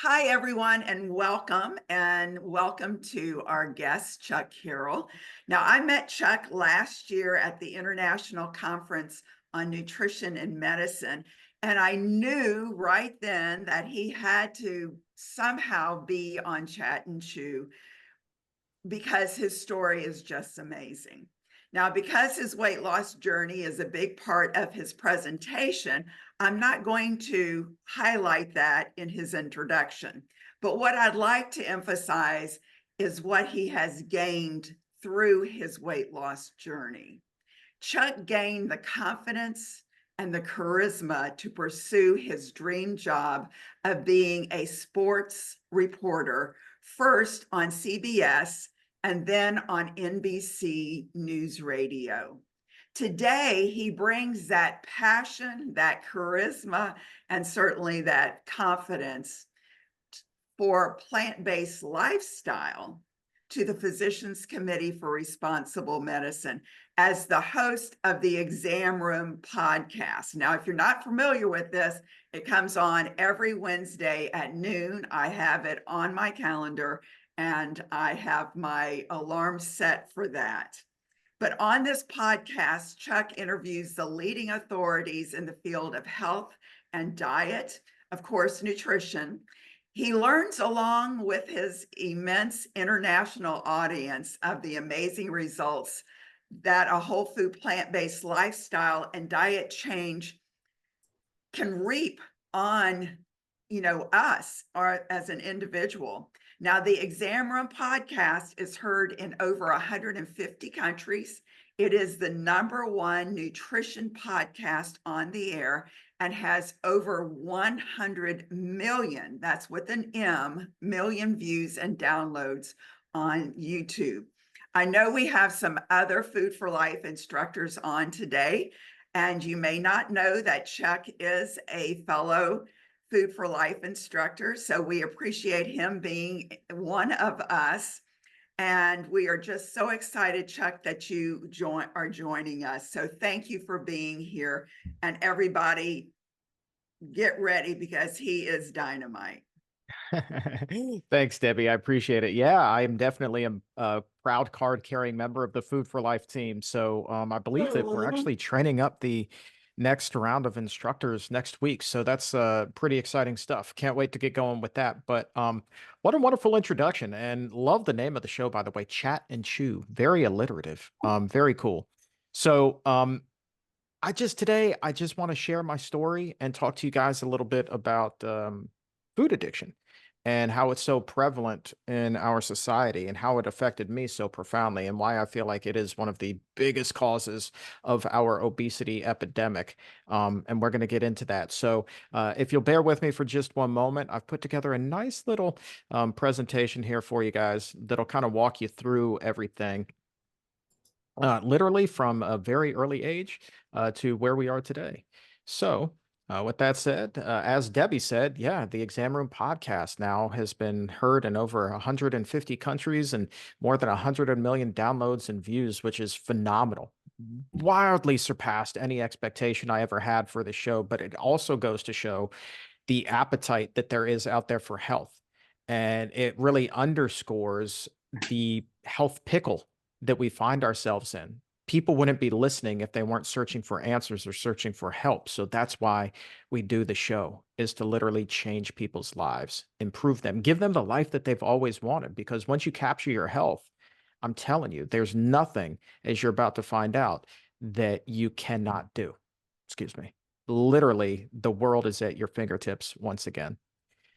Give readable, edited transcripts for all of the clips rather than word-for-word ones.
Hi, everyone, and welcome to our guest, Chuck Carroll. Now, I met Chuck last year at the International Conference on Nutrition and Medicine, and I knew right then that he had to somehow be on Chat and Chew because his story is just amazing. Now, because his weight loss journey is a big part of his presentation, I'm not going to highlight that in his introduction. But what I'd like to emphasize is what he has gained through his weight loss journey. Chuck gained the confidence and the charisma to pursue his dream job of being a sports reporter, first on CBS and then on NBC News Radio. Today, he brings that passion, that charisma, and certainly that confidence for plant-based lifestyle to the Physicians Committee for Responsible Medicine as the host of the Exam Room podcast. Now, if you're not familiar with this, it comes on every Wednesday at noon. I have it on my calendar and I have my alarm set for that. But on this podcast, Chuck interviews the leading authorities in the field of health and diet, of course, nutrition. He learns along with his immense international audience of the amazing results that a whole food plant-based lifestyle and diet change can reap on, us or as an individual. Now, the Exam Room podcast is heard in over 150 countries. It is the #1 nutrition podcast on the air and has over 100 million, that's with an M, million views and downloads on YouTube. I know we have some other Food for Life instructors on today, and you may not know that Chuck is a fellow Food for Life instructor, so we appreciate him being one of us. And we are just so excited, Chuck, that you are joining us. So thank you for being here. And everybody get ready because he is dynamite. Thanks, Debbie. I appreciate it. Yeah, I am definitely a proud card-carrying member of the Food for Life team. So I believe that we're actually training up the next round of instructors next week. So that's pretty exciting stuff. Can't wait to get going with that. But what a wonderful introduction, and love the name of the show, by the way, Chat and Chew. Very alliterative. Very cool. So I just want to share my story and talk to you guys a little bit about food addiction and how it's so prevalent in our society and how it affected me so profoundly, and why I feel like it is one of the biggest causes of our obesity epidemic. And we're going to get into that. So if you'll bear with me for just one moment, I've put together a nice little presentation here for you guys that'll kind of walk you through everything. Literally from a very early age to where we are today. So, with that said, as Debbie said, yeah, the Exam Room podcast now has been heard in over 150 countries and more than 100 million downloads and views, which is phenomenal. Wildly surpassed any expectation I ever had for the show, but it also goes to show the appetite that there is out there for health. And it really underscores the health pickle that we find ourselves in. People wouldn't be listening if they weren't searching for answers or searching for help. So that's why we do the show, is to literally change people's lives, improve them, give them the life that they've always wanted. Because once you capture your health, I'm telling you, there's nothing, as you're about to find out, that you cannot do. Excuse me. Literally, the world is at your fingertips once again.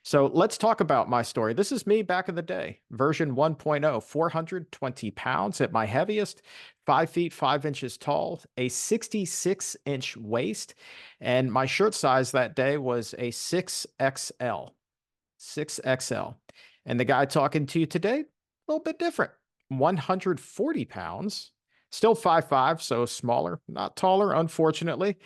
So let's talk about my story. This is me back in the day, version 1.0, 420 pounds at my heaviest, 5 feet 5 inches tall, a 66-inch waist, and my shirt size that day was a 6XL. 6XL. And the guy talking to you today, a little bit different, 140 pounds, still 5'5", so smaller, not taller, unfortunately.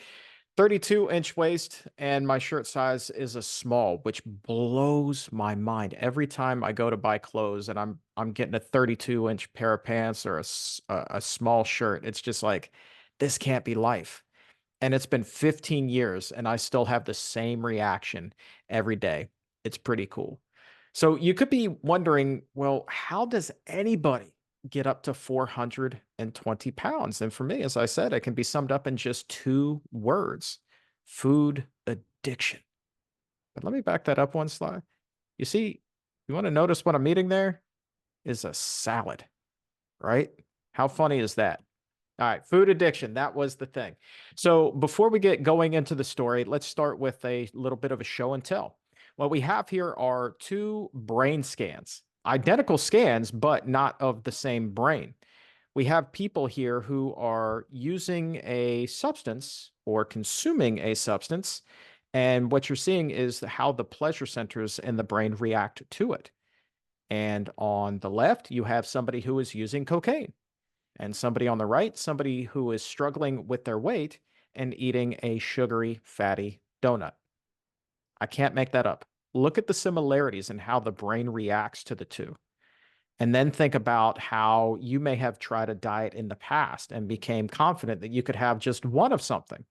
32-inch waist, and my shirt size is a small, which blows my mind every time I go to buy clothes and I'm getting a 32-inch pair of pants or a small shirt. It's just like, this can't be life. And it's been 15 years and I still have the same reaction every day. It's pretty cool. So you could be wondering, well, how does anybody get up to 420 pounds? And for me, as I said, it can be summed up in just two words: food addiction. But let me back that up one slide. You see, you want to notice what I'm eating there is a salad, right? How funny is that? All right, food addiction. That was the thing. So before we get going into the story, let's start with a little bit of a show and tell. What we have here are two brain scans, identical scans, but not of the same brain. We have people here who are using a substance or consuming a substance. And what you're seeing is how the pleasure centers in the brain react to it. And on the left, you have somebody who is using cocaine, and somebody on the right, somebody who is struggling with their weight and eating a sugary, fatty donut. I can't make that up. Look at the similarities in how the brain reacts to the two. And then think about how you may have tried a diet in the past and became confident that you could have just one of something.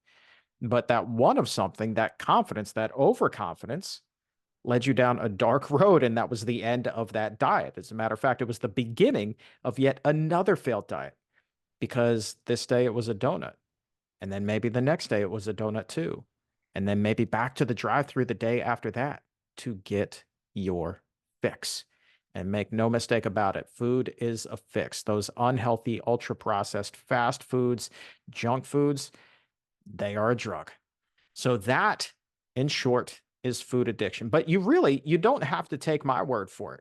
But that one of something, that confidence, that overconfidence, led you down a dark road. And that was the end of that diet. As a matter of fact, it was the beginning of yet another failed diet, because this day it was a donut. And then maybe the next day it was a donut too. And then maybe back to the drive through the day after that to get your fix. And make no mistake about it, food is a fix. Those unhealthy, ultra processed fast foods, junk foods, they are a drug. So that, in short, is food addiction. But you don't have to take my word for it.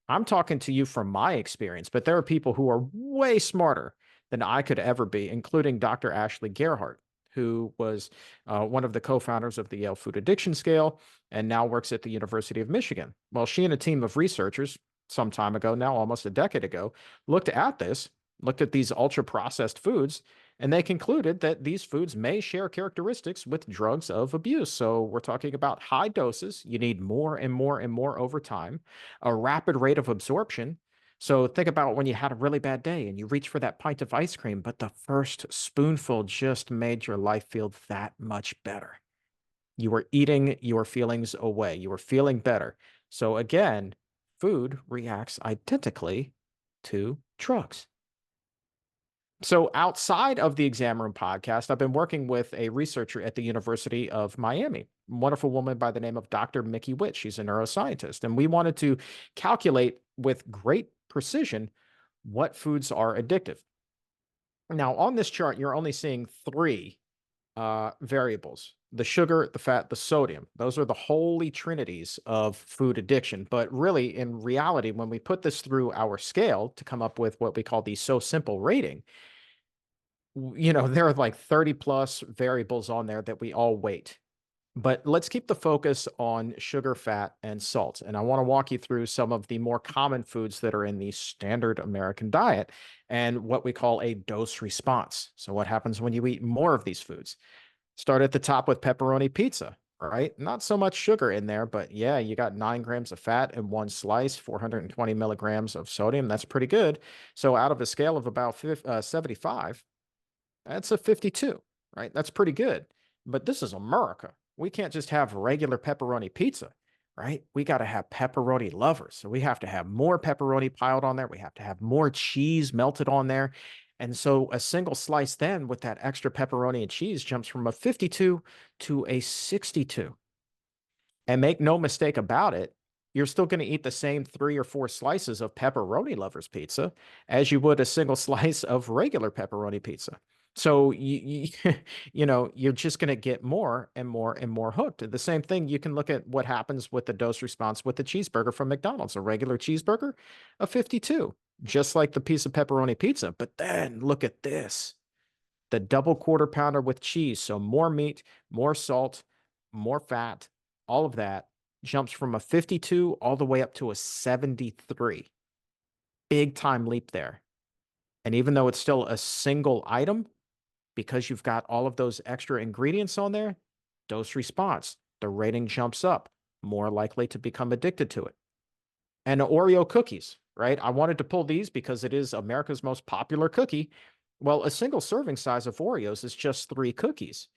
I'm talking to you from my experience, but there are people who are way smarter than I could ever be, including Dr. Ashley Gerhardt, who was one of the co-founders of the Yale Food Addiction Scale and now works at the University of Michigan. Well, she and a team of researchers some time ago, now almost a decade ago, looked at these ultra processed foods, and they concluded that these foods may share characteristics with drugs of abuse. So we're talking about high doses. You need more and more and more over time, a rapid rate of absorption. So think about when you had a really bad day and you reach for that pint of ice cream, but the first spoonful just made your life feel that much better. You were eating your feelings away. You were feeling better. So again, food reacts identically to drugs. So outside of the Exam Room podcast, I've been working with a researcher at the University of Miami, a wonderful woman by the name of Dr. Mickey Witte. She's a neuroscientist, and we wanted to calculate with great precision what foods are addictive. Now, on this chart, you're only seeing three variables: the sugar, the fat, the sodium. Those are the holy trinities of food addiction. But really, in reality, when we put this through our scale to come up with what we call the so simple rating, there are like 30 plus variables on there that we all weight. But let's keep the focus on sugar, fat, and salt. And I want to walk you through some of the more common foods that are in the standard American diet and what we call a dose response. So what happens when you eat more of these foods? Start at the top with pepperoni pizza, right? Not so much sugar in there, but yeah, you got 9 grams of fat in one slice, 420 milligrams of sodium. That's pretty good. So out of a scale of about 75, that's a 52, right? That's pretty good. But this is America. We can't just have regular pepperoni pizza, right? We got to have pepperoni lovers. So we have to have more pepperoni piled on there. We have to have more cheese melted on there. And so a single slice then with that extra pepperoni and cheese jumps from a 52 to a 62. And make no mistake about it, you're still going to eat the same 3 or 4 slices of pepperoni lovers pizza as you would a single slice of regular pepperoni pizza. So you're just going to get more and more and more hooked. The same thing, you can look at what happens with the dose response with the cheeseburger from McDonald's. A regular cheeseburger, a 52, just like the piece of pepperoni pizza. But then look at this, the double quarter pounder with cheese. So more meat, more salt, more fat, all of that jumps from a 52 all the way up to a 73. Big time leap there. And even though it's still a single item, because you've got all of those extra ingredients on there, dose response, the rating jumps up, more likely to become addicted to it. And Oreo cookies, right? I wanted to pull these because it is America's most popular cookie. Well, a single serving size of Oreos is just 3 cookies.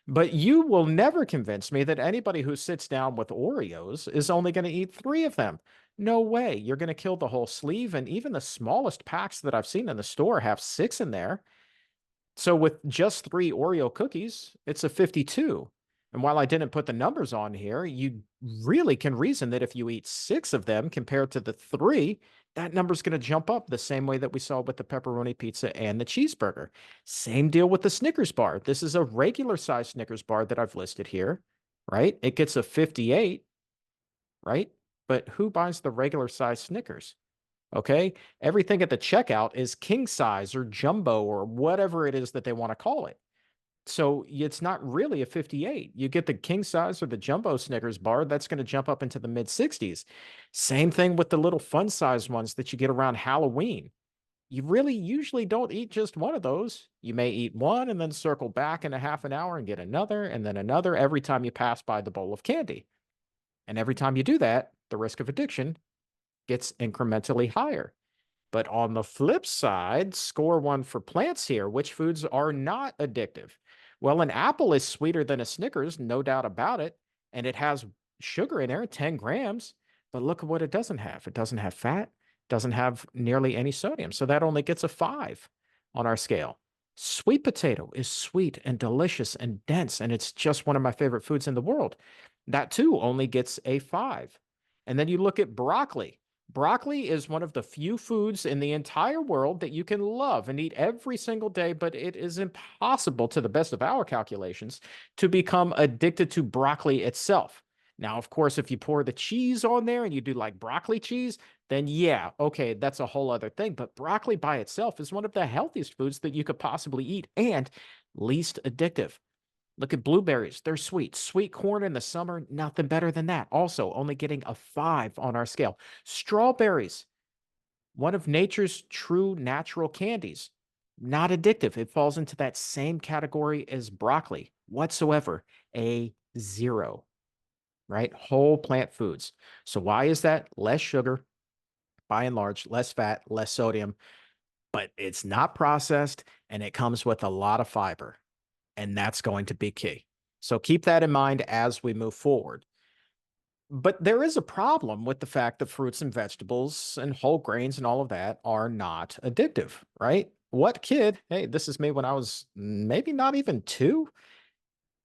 But you will never convince me that anybody who sits down with Oreos is only going to eat 3 of them. No way. You're going to kill the whole sleeve. And even the smallest packs that I've seen in the store have 6 in there. So with just 3 Oreo cookies, it's a 52. And while I didn't put the numbers on here, you really can reason that if you eat 6 of them compared to the 3, that number's going to jump up the same way that we saw with the pepperoni pizza and the cheeseburger. Same deal with the Snickers bar. This is a regular size Snickers bar that I've listed here, right? It gets a 58, right? But who buys the regular size Snickers? Okay. Everything at the checkout is king size or jumbo or whatever it is that they want to call it. So it's not really a 58. You get the king size or the jumbo Snickers bar, that's going to jump up into the mid 60s. Same thing with the little fun size ones that you get around Halloween. You really usually don't eat just one of those. You may eat one and then circle back in a half an hour and get another and then another every time you pass by the bowl of candy. And every time you do that, the risk of addiction gets incrementally higher. But on the flip side, score one for plants here. Which foods are not addictive? Well, an apple is sweeter than a Snickers, no doubt about it. And it has sugar in there, 10 grams. But look at what it doesn't have. It doesn't have fat, doesn't have nearly any sodium. So that only gets a 5 on our scale. Sweet potato is sweet and delicious and dense, and it's just one of my favorite foods in the world. That too only gets a 5. And then you look at broccoli. Broccoli is one of the few foods in the entire world that you can love and eat every single day, but it is impossible, to the best of our calculations, to become addicted to broccoli itself. Now, of course, if you pour the cheese on there and you do like broccoli cheese, then yeah, okay, that's a whole other thing. But broccoli by itself is one of the healthiest foods that you could possibly eat and least addictive. Look at blueberries. They're sweet. Sweet corn in the summer, nothing better than that. Also, only getting a 5 on our scale. Strawberries, one of nature's true natural candies. Not addictive. It falls into that same category as broccoli whatsoever. A 0, right? Whole plant foods. So why is that? Less sugar, by and large, less fat, less sodium, but it's not processed and it comes with a lot of fiber. And that's going to be key. So keep that in mind as we move forward. But there is a problem with the fact that fruits and vegetables and whole grains and all of that are not addictive, right? What kid, hey, this is me when I was maybe not even 2.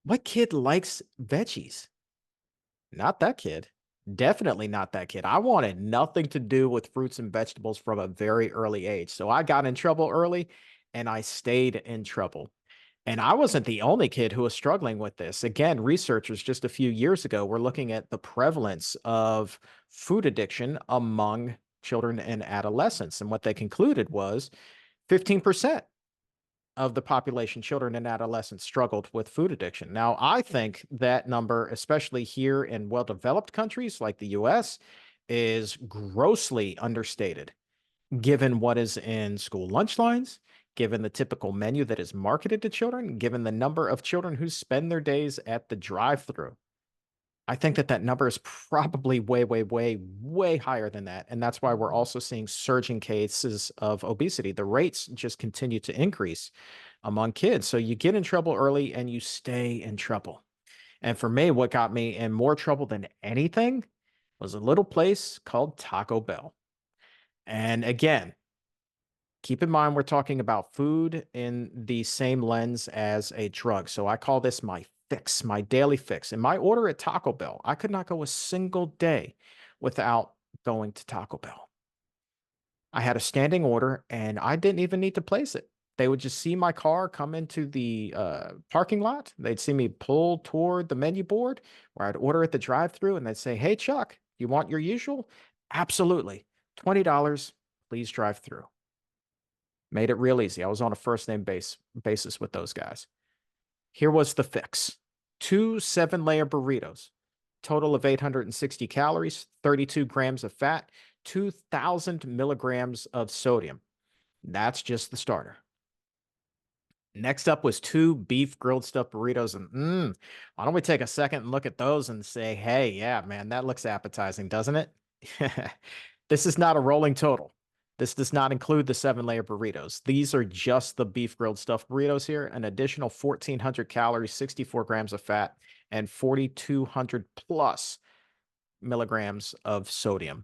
What kid likes veggies? Not that kid. Definitely not that kid. I wanted nothing to do with fruits and vegetables from a very early age. So I got in trouble early and I stayed in trouble. And I wasn't the only kid who was struggling with this. Again, researchers just a few years ago were looking at the prevalence of food addiction among children and adolescents. And what they concluded was 15% of the population, children and adolescents, struggled with food addiction. Now, I think that number, especially here in well developed countries like the US, is grossly understated given what is in school lunch lines, given the typical menu that is marketed to children, given the number of children who spend their days at the drive-through. I think that that number is probably way, way, way, way higher than that. And that's why we're also seeing surging cases of obesity. The rates just continue to increase among kids. So you get in trouble early and you stay in trouble. And for me, what got me in more trouble than anything was a little place called Taco Bell. And again, keep in mind, we're talking about food in the same lens as a drug. So I call this my fix, my daily fix. In my order at Taco Bell, I could not go a single day without going to Taco Bell. I had a standing order and I didn't even need to place it. They would just see my car come into the parking lot. They'd see me pull toward the menu board where I'd order at the drive through and they'd say, "Hey, Chuck, you want your usual?" Absolutely. $20, please drive through. Made it real easy. I was on a first name basis with those guys. Here was the fix: 2 7-layer burritos, total of 860 calories, 32 grams of fat, 2,000 milligrams of sodium. That's just the starter. Next up was 2 beef grilled stuffed burritos. And why don't we take a second and look at those and say, hey, yeah, man, that looks appetizing, doesn't it? This is not a rolling total. This does not include the 7-layer burritos. These are just the beef grilled stuffed burritos here. An additional 1,400 calories, 64 grams of fat, and 4,200 plus milligrams of sodium.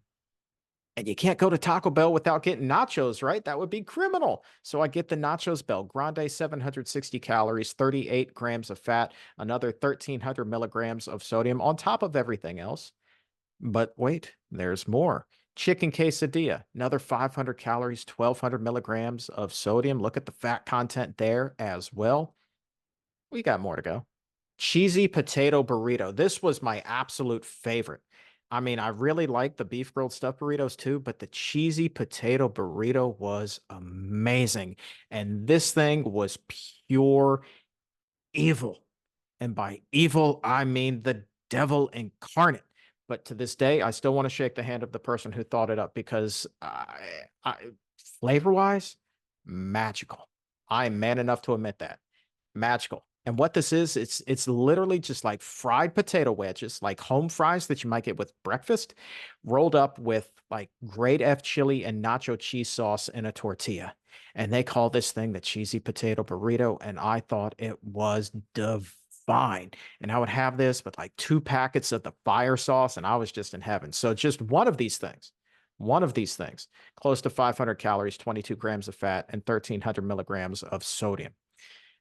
And you can't go to Taco Bell without getting nachos, right? That would be criminal. So I get the Nachos Bell Grande, 760 calories, 38 grams of fat, another 1,300 milligrams of sodium on top of everything else. But wait, there's more. Chicken quesadilla, another 500 calories, 1,200 milligrams of sodium. Look at the fat content there as well. We got more to go. Cheesy potato burrito. This was my absolute favorite. I mean, I really like the beef grilled stuffed burritos too, but the cheesy potato burrito was amazing. And this thing was pure evil. And by evil, I mean the devil incarnate. But to this day, I still want to shake the hand of the person who thought it up because flavor wise, magical. I am man enough to admit that. Magical. And what this is, it's literally just like fried potato wedges, like home fries that you might get with breakfast, rolled up with like grade F chili and nacho cheese sauce in a tortilla. And they call this thing the cheesy potato burrito. And I thought it was divine. And I would have this with like 2 packets of the fire sauce, and I was just in heaven. So just one of these things, close to 500 calories, 22 grams of fat, and 1,300 milligrams of sodium.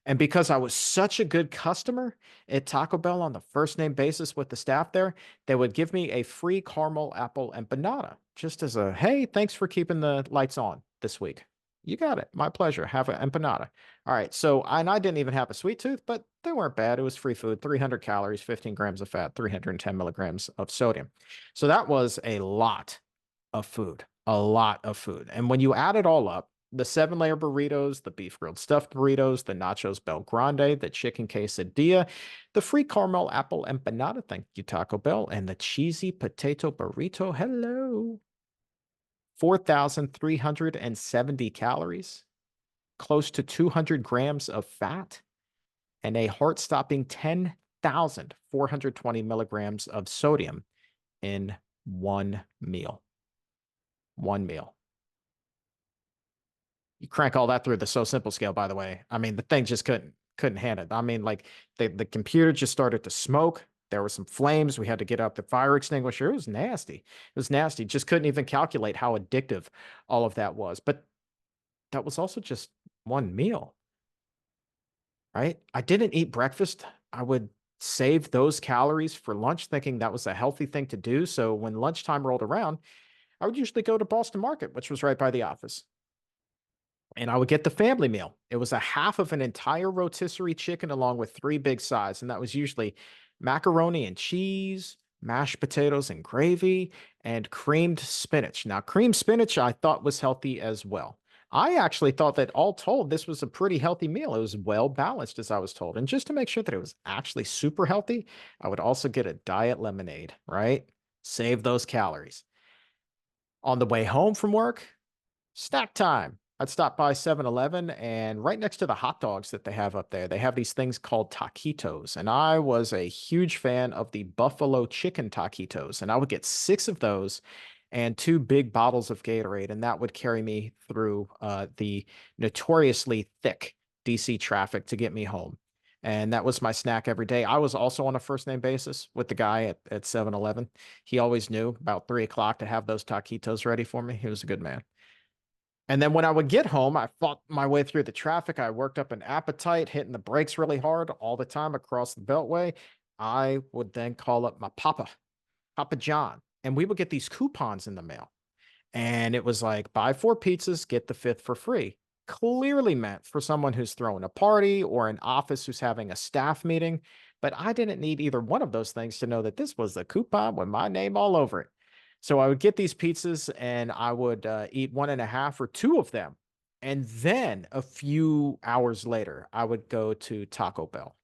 And because I was such a good customer at Taco Bell on the first name basis with the staff there, they would give me a free caramel apple empanada just as a, hey, thanks for keeping the lights on this week. You got it. My pleasure. Have an empanada. All right. So, and I didn't even have a sweet tooth, but they weren't bad. It was free food, 300 calories, 15 grams of fat, 310 milligrams of sodium. So that was a lot of food, a lot of food. And when you add it all up, the 7-layer burritos, the beef grilled stuffed burritos, the nachos Bel Grande, the chicken quesadilla, the free caramel apple empanada, thank you, Taco Bell, and the cheesy potato burrito, hello. 4,370 calories, close to 200 grams of fat, and a heart-stopping 10,420 milligrams of sodium in one meal. One meal. You crank all that through the So Simple scale, by the way. I mean, the thing just couldn't handle it. I mean, like the computer just started to smoke. There were some flames. We had to get up the fire extinguisher. It was nasty. It was nasty. Just couldn't even calculate how addictive all of that was. But that was also just one meal, right? I didn't eat breakfast. I would save those calories for lunch, thinking that was a healthy thing to do. So when lunchtime rolled around, I would usually go to Boston Market, which was right by the office. And I would get the family meal. It was a half of an entire rotisserie chicken along with 3 big sides. And that was usually macaroni and cheese, mashed potatoes and gravy, and creamed spinach. Now, creamed spinach I thought was healthy as well. I actually thought that all told, this was a pretty healthy meal. It was well balanced, as I was told. And just to make sure that it was actually super healthy, I would also get a diet lemonade, right? Save those calories. On the way home from work, snack time. I'd stop by 7-Eleven, and right next to the hot dogs that they have up there, they have these things called taquitos. And I was a huge fan of the buffalo chicken taquitos. And I would get 6 of those and 2 big bottles of Gatorade. And that would carry me through the notoriously thick DC traffic to get me home. And that was my snack every day. I was also on a first name basis with the guy at 7-Eleven. He always knew about 3 o'clock to have those taquitos ready for me. He was a good man. And then when I would get home, I fought my way through the traffic. I worked up an appetite, hitting the brakes really hard all the time across the Beltway. I would then call up my Papa John, and we would get these coupons in the mail. And it was like, buy 4 pizzas, get the 5th for free. Clearly meant for someone who's throwing a party or an office who's having a staff meeting. But I didn't need either one of those things to know that this was a coupon with my name all over it. So I would get these pizzas and I would eat 1.5 or 2 of them. And then a few hours later, I would go to Taco Bell.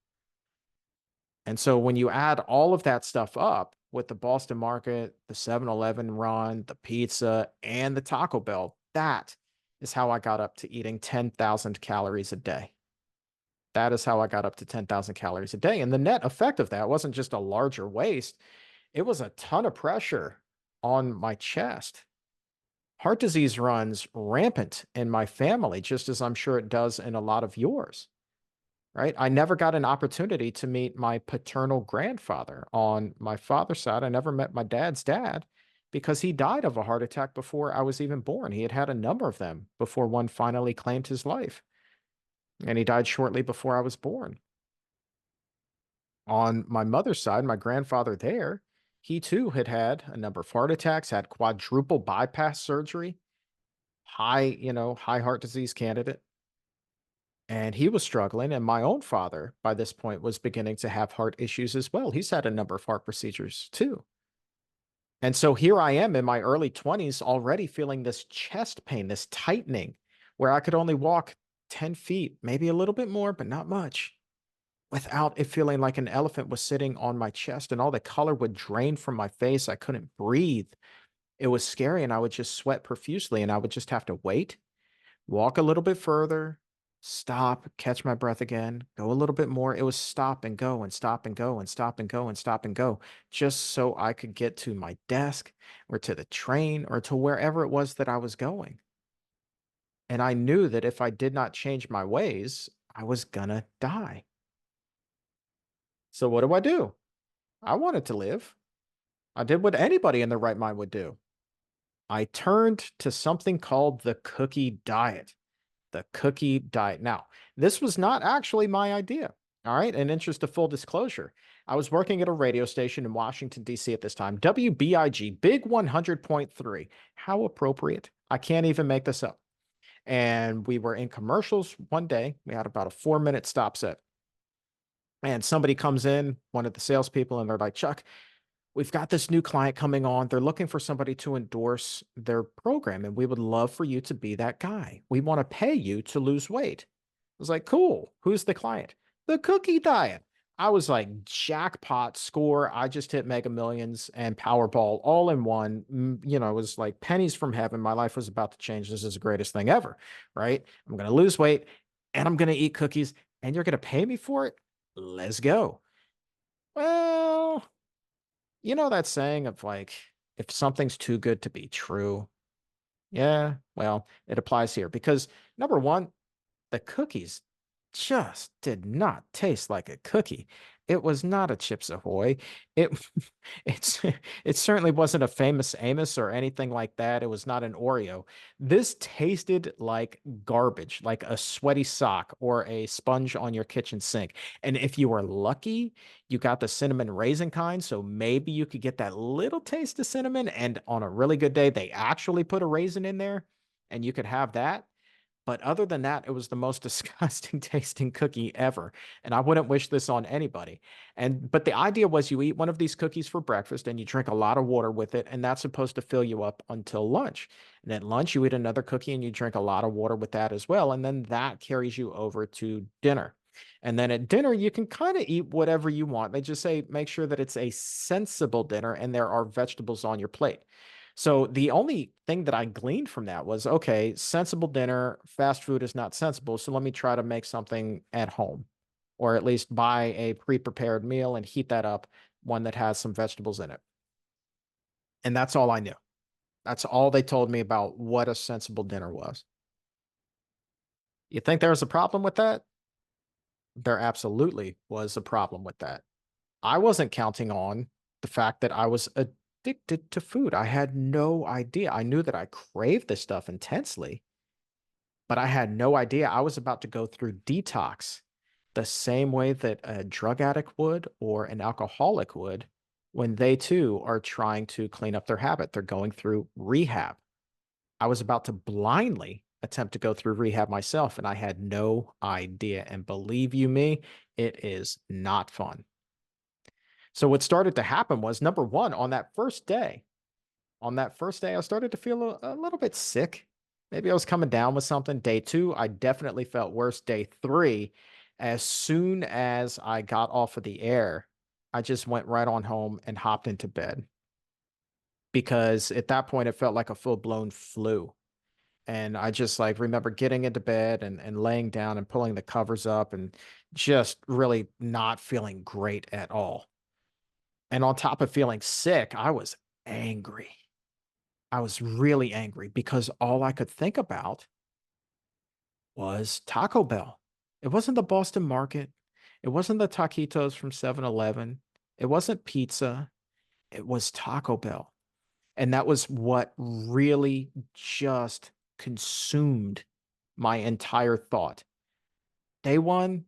And so when you add all of that stuff up with the Boston Market, the 7-Eleven run, the pizza, and the Taco Bell, that is how I got up to eating 10,000 calories a day. That is how I got up to 10,000 calories a day. And the net effect of that wasn't just a larger waist, it was a ton of pressure on my chest. Heart disease runs rampant in my family, just as I'm sure it does in a lot of yours, right? I never got an opportunity to meet my paternal grandfather on my father's side. I never met my dad's dad. because he died of a heart attack before I was even born. He had had a number of them before one finally claimed his life. And he died shortly before I was born. On my mother's side, my grandfather there, he too had had a number of heart attacks, had quadruple bypass surgery, high heart disease candidate. And he was struggling. And my own father, by this point, was beginning to have heart issues as well. He's had a number of heart procedures too. And so here I am in my early 20s already feeling this chest pain, this tightening, where I could only walk 10 feet, maybe a little bit more, but not much, without it feeling like an elephant was sitting on my chest and all the color would drain from my face. I couldn't breathe. It was scary and I would just sweat profusely and I would just have to wait, walk a little bit further, stop, catch my breath again, go a little bit more. It was stop and go and stop and go and stop and go and stop and go, just so I could get to my desk or to the train or to wherever it was that I was going. And I knew that if I did not change my ways, I was gonna die. So what do I do? I wanted to live. I did what anybody in their right mind would do. I turned to something called the cookie diet. The cookie diet. Now, this was not actually my idea. All right. In interest of full disclosure, I was working at a radio station in Washington, D.C. at this time, WBIG, Big 100.3. How appropriate. I can't even make this up. And we were in commercials one day. We had about a 4-minute stop set. And somebody comes in, one of the salespeople, and they're like, Chuck, we've got this new client coming on. They're looking for somebody to endorse their program, and we would love for you to be that guy. We want to pay you to lose weight. I was like, cool. Who's the client? The cookie diet. I was like, jackpot score. I just hit Mega Millions and Powerball all in one. It was like pennies from heaven. My life was about to change. This is the greatest thing ever, right? I'm going to lose weight and I'm going to eat cookies and you're going to pay me for it? Let's go. Well, you know that saying of like, if something's too good to be true. Yeah, well, it applies here because number one, the cookies just did not taste like a cookie. It was not a Chips Ahoy. It it's it certainly wasn't a Famous Amos or anything like that. It was not an Oreo. This tasted like garbage, like a sweaty sock or a sponge on your kitchen sink. And if you were lucky, you got the cinnamon raisin kind, so maybe you could get that little taste of cinnamon. And on a really good day, they actually put a raisin in there, and you could have that. But other than that, it was the most disgusting tasting cookie ever. And I wouldn't wish this on anybody. But the idea was you eat one of these cookies for breakfast and you drink a lot of water with it, and that's supposed to fill you up until lunch. And at lunch, you eat another cookie and you drink a lot of water with that as well. And then that carries you over to dinner. And then at dinner, you can kind of eat whatever you want. They just say make sure that it's a sensible dinner and there are vegetables on your plate. So the only thing that I gleaned from that was, okay, sensible dinner, fast food is not sensible. So let me try to make something at home, or at least buy a pre-prepared meal and heat that up, one that has some vegetables in it. And that's all I knew. That's all they told me about what a sensible dinner was. You think there was a problem with that? There absolutely was a problem with that. I wasn't counting on the fact that I was addicted to food. I had no idea. I knew that I craved this stuff intensely, but I had no idea I was about to go through detox the same way that a drug addict would or an alcoholic would when they too are trying to clean up their habit. They're going through rehab. I was about to blindly attempt to go through rehab myself, and I had no idea. And believe you me, it is not fun. So what started to happen was number one, on that first day, I started to feel a little bit sick. Maybe I was coming down with something. Day two, I definitely felt worse. Day three, as soon as I got off of the air, I just went right on home and hopped into bed because at that point it felt like a full-blown flu. And I just like remember getting into bed and laying down and pulling the covers up and just really not feeling great at all. And on top of feeling sick, I was angry. I was really angry because all I could think about was Taco Bell. It wasn't the Boston Market. It wasn't the taquitos from 7-Eleven. It wasn't pizza. It was Taco Bell. And that was what really just consumed my entire thought. Day one,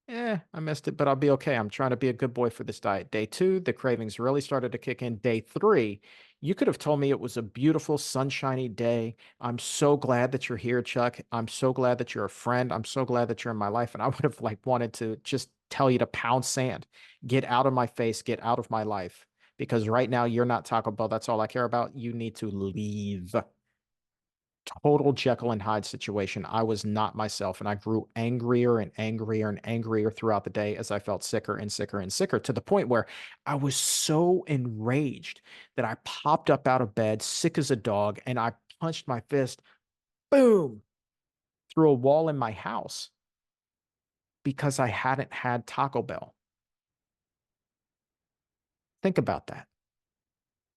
I missed it, but I'll be okay. I'm trying to be a good boy for this diet. Day two, the cravings really started to kick in. Day three, you could have told me it was a beautiful, sunshiny day. I'm so glad that you're here, Chuck. I'm so glad that you're a friend. I'm so glad that you're in my life. And I would have like wanted to just tell you to pound sand, get out of my face, get out of my life. Because right now you're not Taco Bell. That's all I care about. You need to leave. Total Jekyll and Hyde situation. I was not myself, and I grew angrier and angrier and angrier throughout the day as I felt sicker and sicker and sicker, to the point where I was so enraged that I popped up out of bed, sick as a dog, and I punched my fist, boom, through a wall in my house because I hadn't had Taco Bell. Think about that.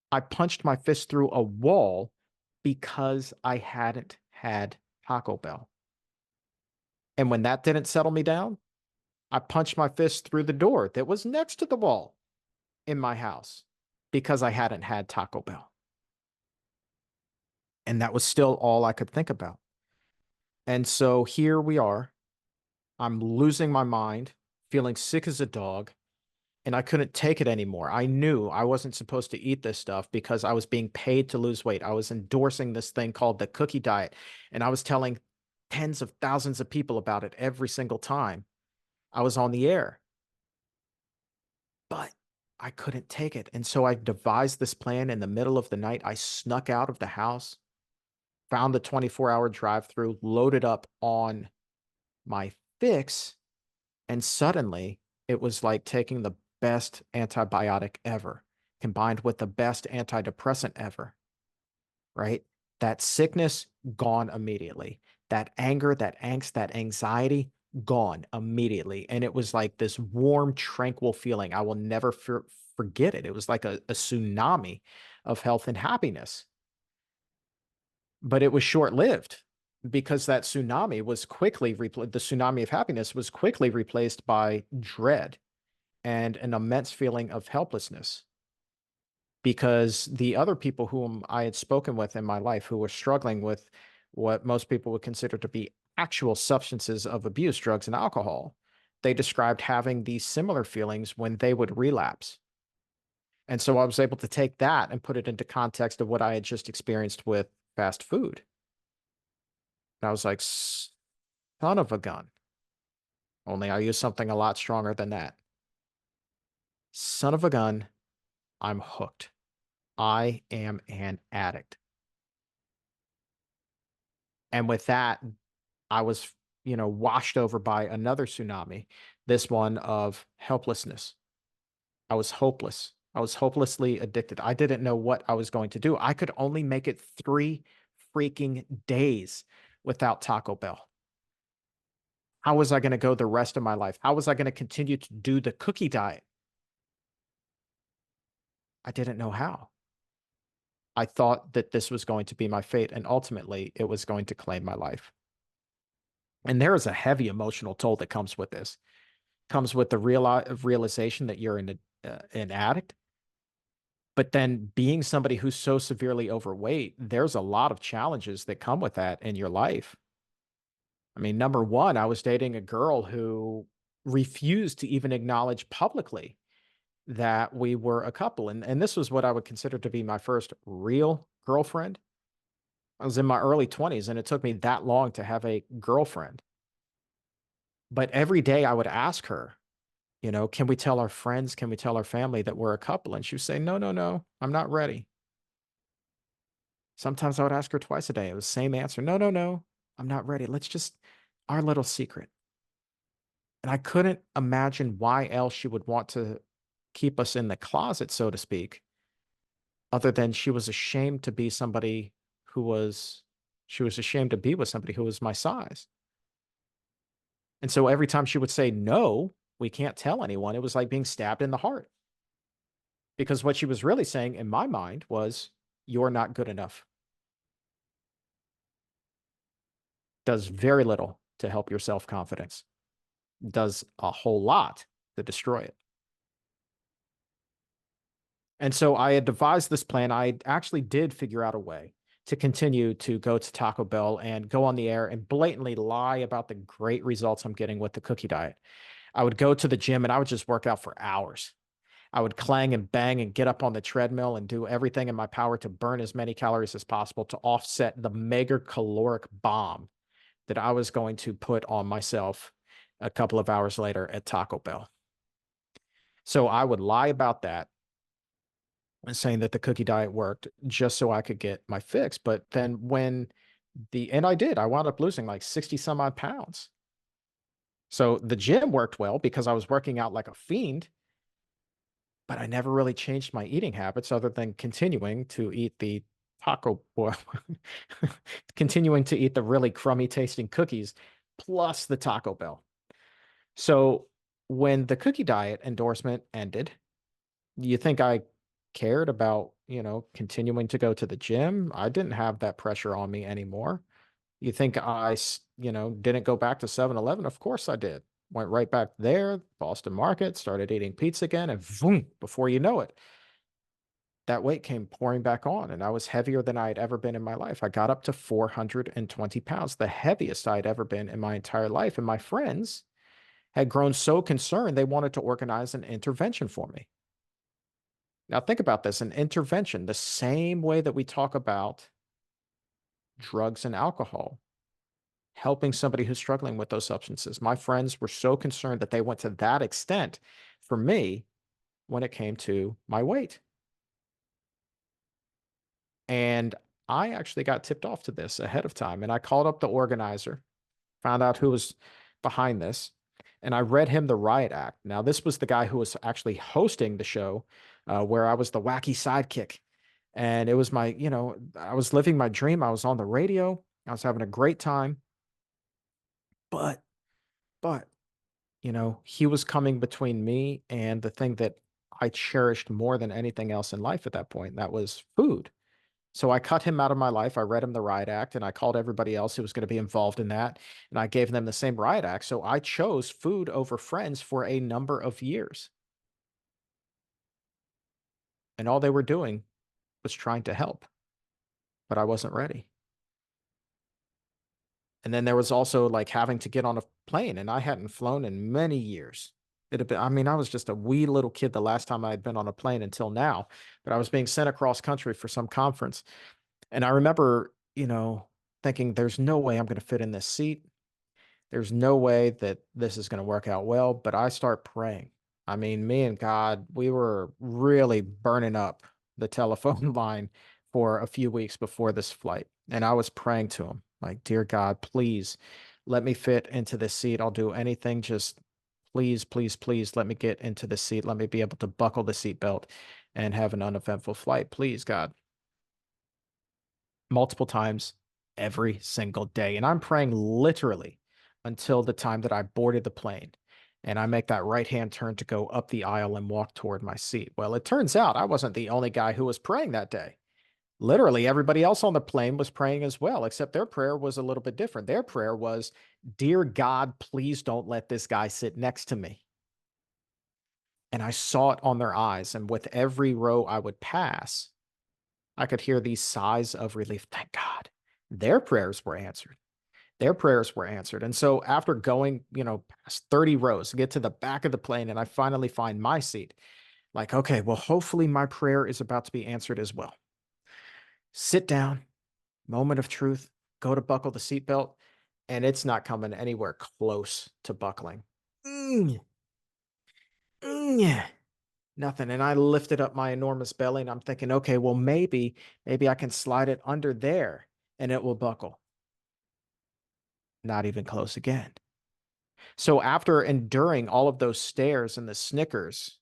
I punched my fist through a wall because I hadn't had Taco Bell. And when that didn't settle me down, I punched my fist through the door that was next to the wall in my house because I hadn't had Taco Bell. And that was still all I could think about. And so here we are. I'm losing my mind, feeling sick as a dog, and I couldn't take it anymore. I knew I wasn't supposed to eat this stuff because I was being paid to lose weight. I was endorsing this thing called the cookie diet, and I was telling tens of thousands of people about it every single time I was on the air. But I couldn't take it. And so I devised this plan in the middle of the night. I snuck out of the house, found the 24-hour drive-through, loaded up on my fix, and suddenly it was like taking the best antibiotic ever combined with the best antidepressant ever, right? That sickness gone immediately. That anger, that angst, that anxiety gone immediately. And it was like this warm, tranquil feeling. I will never forget it. It was like a tsunami of health and happiness. But it was short lived because that tsunami was quickly replaced. The tsunami of happiness was quickly replaced by dread and an immense feeling of helplessness, because the other people whom I had spoken with in my life who were struggling with what most people would consider to be actual substances of abuse, drugs and alcohol, they described having these similar feelings when they would relapse. And so I was able to take that and put it into context of what I had just experienced with fast food. And I was like, son of a gun. Only I use something a lot stronger than that. Son of a gun, I'm hooked. I am an addict. And with that, I was, washed over by another tsunami, this one of helplessness. I was hopeless. I was hopelessly addicted. I didn't know what I was going to do. I could only make it 3 freaking days without Taco Bell. How was I going to go the rest of my life? How was I going to continue to do the cookie diet? I didn't know how. I thought that this was going to be my fate, and ultimately it was going to claim my life. And there is a heavy emotional toll that comes with this. Comes with the realization that you're an addict, but then being somebody who's so severely overweight, there's a lot of challenges that come with that in your life. I mean, number one, I was dating a girl who refused to even acknowledge publicly that we were a couple. And this was what I would consider to be my first real girlfriend. I was in my early 20s, and it took me that long to have a girlfriend. But every day I would ask her, can we tell our friends? Can we tell our family that we're a couple? And she would say, no, no, no, I'm not ready. Sometimes I would ask her twice a day. It was the same answer. No, no, no, I'm not ready. Let's just, our little secret. And I couldn't imagine why else she would want to keep us in the closet, so to speak, other than she was ashamed to be somebody she was ashamed to be with somebody who was my size. And so every time she would say, no, we can't tell anyone, it was like being stabbed in the heart. Because what she was really saying in my mind was, you're not good enough. Does very little to help your self-confidence. Does a whole lot to destroy it. And so I had devised this plan. I actually did figure out a way to continue to go to Taco Bell and go on the air and blatantly lie about the great results I'm getting with the cookie diet. I would go to the gym and I would just work out for hours. I would clang and bang and get up on the treadmill and do everything in my power to burn as many calories as possible to offset the mega caloric bomb that I was going to put on myself a couple of hours later at Taco Bell. So I would lie about that and saying that the cookie diet worked just so I could get my fix. But then and I did, I wound up losing like 60 some odd pounds. So the gym worked well because I was working out like a fiend, but I never really changed my eating habits other than continuing to eat the taco, well, continuing to eat the really crummy tasting cookies plus the Taco Bell. So when the cookie diet endorsement ended, you think I cared about, continuing to go to the gym? I didn't have that pressure on me anymore. You think didn't go back to 7-Eleven? Of course I did. Went right back there, Boston Market, started eating pizza again, and boom, before you know it, that weight came pouring back on, and I was heavier than I had ever been in my life. I got up to 420 pounds, the heaviest I had ever been in my entire life. And my friends had grown so concerned, they wanted to organize an intervention for me. Now, think about this, an intervention, the same way that we talk about drugs and alcohol, helping somebody who's struggling with those substances. My friends were so concerned that they went to that extent for me when it came to my weight. And I actually got tipped off to this ahead of time. And I called up the organizer, found out who was behind this, and I read him the riot act. Now, this was the guy who was actually hosting the show, where I was the wacky sidekick. And it was I was living my dream. I was on the radio. I was having a great time. But, but, he was coming between me and the thing that I cherished more than anything else in life at that point. And that was food. So I cut him out of my life. I read him the riot act and I called everybody else who was going to be involved in that. And I gave them the same riot act. So I chose food over friends for a number of years. And all they were doing was trying to help, but I wasn't ready. And then there was also like having to get on a plane, and I hadn't flown in many years. It had been, I mean, I was just a wee little kid the last time I had been on a plane until now, but I was being sent across country for some conference. And I remember, thinking, there's no way I'm going to fit in this seat. There's no way that this is going to work out well, but I start praying. I mean, me and God, we were really burning up the telephone line for a few weeks before this flight. And I was praying to him, like, dear God, please let me fit into this seat. I'll do anything. Just please, please, please let me get into the seat. Let me be able to buckle the seatbelt and have an uneventful flight. Please, God. Multiple times every single day. And I'm praying literally until the time that I boarded the plane and I make that right hand turn to go up the aisle and walk toward my seat. Well, it turns out I wasn't the only guy who was praying that day. Literally, everybody else on the plane was praying as well, except their prayer was a little bit different. Their prayer was, dear God, please don't let this guy sit next to me. And I saw it on their eyes. And with every row I would pass, I could hear these sighs of relief. Thank God. Their prayers were answered. Their prayers were answered. And so after going, past 30 rows, get to the back of the plane, and I finally find my seat, like, okay, well, hopefully my prayer is about to be answered as well. Sit down, moment of truth, go to buckle the seatbelt, and it's not coming anywhere close to buckling. Yeah. Nothing. And I lifted up my enormous belly and I'm thinking, okay, well, maybe I can slide it under there and it will buckle. Not even close again. So after enduring all of those stares and the snickers,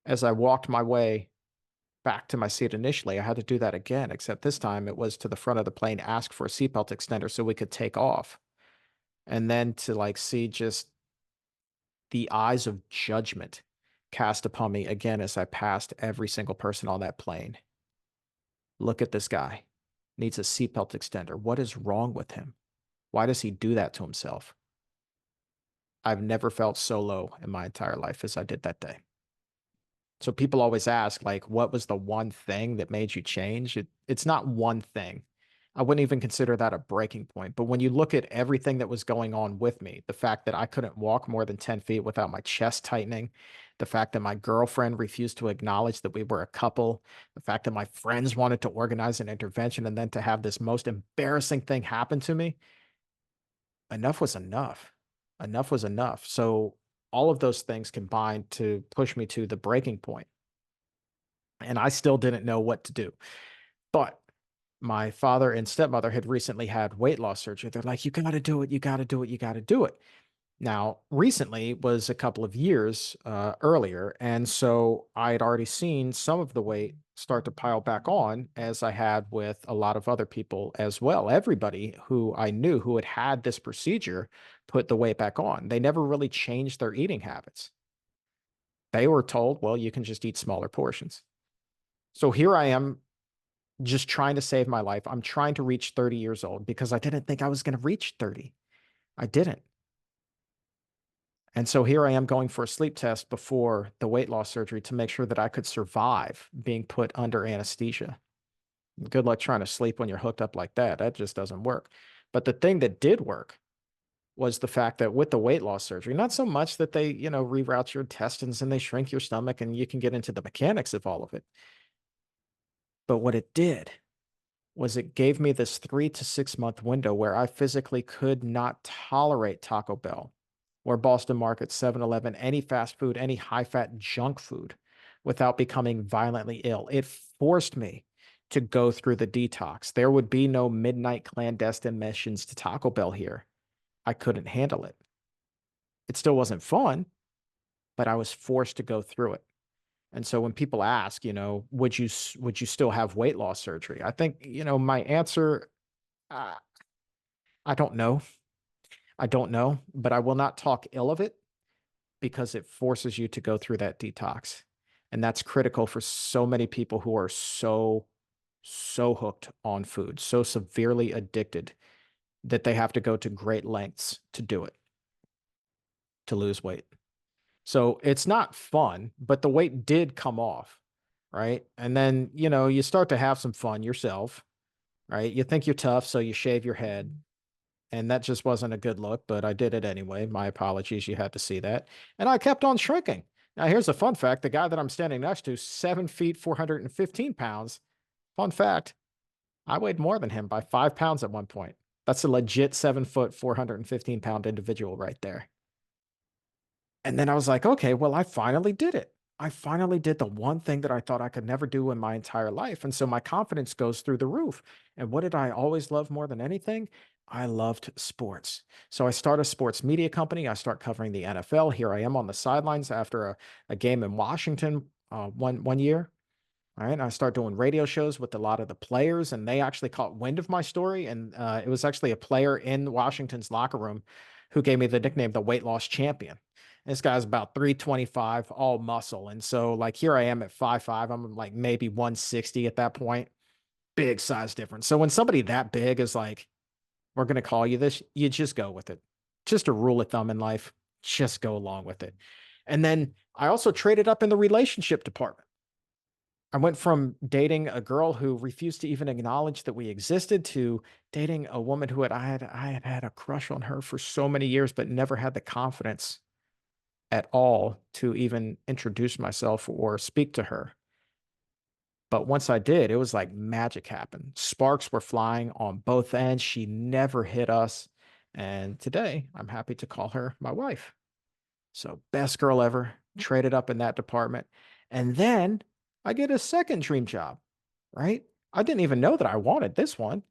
as I walked my way back to my seat initially, I had to do that again, except this time it was to the front of the plane, ask for a seatbelt extender so we could take off. And then to like see just the eyes of judgment cast upon me again as I passed every single person on that plane. Look at this guy. Needs a seatbelt extender. What is wrong with him? Why does he do that to himself? I've never felt so low in my entire life as I did that day. So people always ask, like, what was the one thing that made you change? It's not one thing. I wouldn't even consider that a breaking point. But when you look at everything that was going on with me, the fact that I couldn't walk more than 10 feet without my chest tightening, the fact that my girlfriend refused to acknowledge that we were a couple, the fact that my friends wanted to organize an intervention, and then to have this most embarrassing thing happen to me, enough was enough. Enough was enough. So all of those things combined to push me to the breaking point. And I still didn't know what to do. But my father and stepmother had recently had weight loss surgery. They're like, you got to do it. You got to do it. You got to do it. Now, recently was a couple of years earlier. And so I had already seen some of the weight start to pile back on, as I had with a lot of other people as well. Everybody who I knew who had had this procedure put the weight back on. They never really changed their eating habits. They were told, well, you can just eat smaller portions. So here I am, just trying to save my life. I'm trying to reach 30 years old because I didn't think I was going to reach 30. I didn't. And so here I am going for a sleep test before the weight loss surgery to make sure that I could survive being put under anesthesia. Good luck trying to sleep when you're hooked up like that. That just doesn't work. But the thing that did work was the fact that with the weight loss surgery, not so much that they, reroute your intestines and they shrink your stomach and you can get into the mechanics of all of it. But what it did was it gave me this 3 to 6 month window where I physically could not tolerate Taco Bell or Boston Market, 7-Eleven, any fast food, any high fat junk food without becoming violently ill. It forced me to go through the detox. There would be no midnight clandestine missions to Taco Bell here. I couldn't handle it. It still wasn't fun, but I was forced to go through it. And so when people ask, would you still have weight loss surgery? I think, my answer, uh, I don't know. I don't know, but I will not talk ill of it because it forces you to go through that detox. And that's critical for so many people who are so hooked on food, so severely addicted that they have to go to great lengths to do it, to lose weight. So it's not fun, but the weight did come off, right? And then, you start to have some fun yourself, right? You think you're tough, so you shave your head. And that just wasn't a good look, but I did it anyway. My apologies. You had to see that. And I kept on shrinking. Now, here's a fun fact. The guy that I'm standing next to, 7 feet, 415 pounds. Fun fact, I weighed more than him by 5 pounds at one point. That's a legit 7 foot, 415 pound individual right there. And then I was like, okay, well, I finally did it. I finally did the one thing that I thought I could never do in my entire life. And so my confidence goes through the roof. And what did I always love more than anything? I loved sports. So I start a sports media company. I start covering the NFL. Here I am on the sidelines after a game in Washington one year. All right. And I start doing radio shows with a lot of the players, and they actually caught wind of my story. And it was actually a player in Washington's locker room who gave me the nickname the weight loss champion. This guy's about 325, all muscle. And so, like, here I am at 5'5". I'm like maybe 160 at that point. Big size difference. So when somebody that big is like, we're going to call you this, you just go with it. Just a rule of thumb in life. Just go along with it. And then I also traded up in the relationship department. I went from dating a girl who refused to even acknowledge that we existed to dating a woman who I had had a crush on her for so many years, but never had the confidence at all to even introduce myself or speak to her. But once I did, it was like magic happened. Sparks were flying on both ends. She never hit us. And today, I'm happy to call her my wife. So, best girl ever, traded up in that department. And then I get a second dream job, right? I didn't even know that I wanted this one.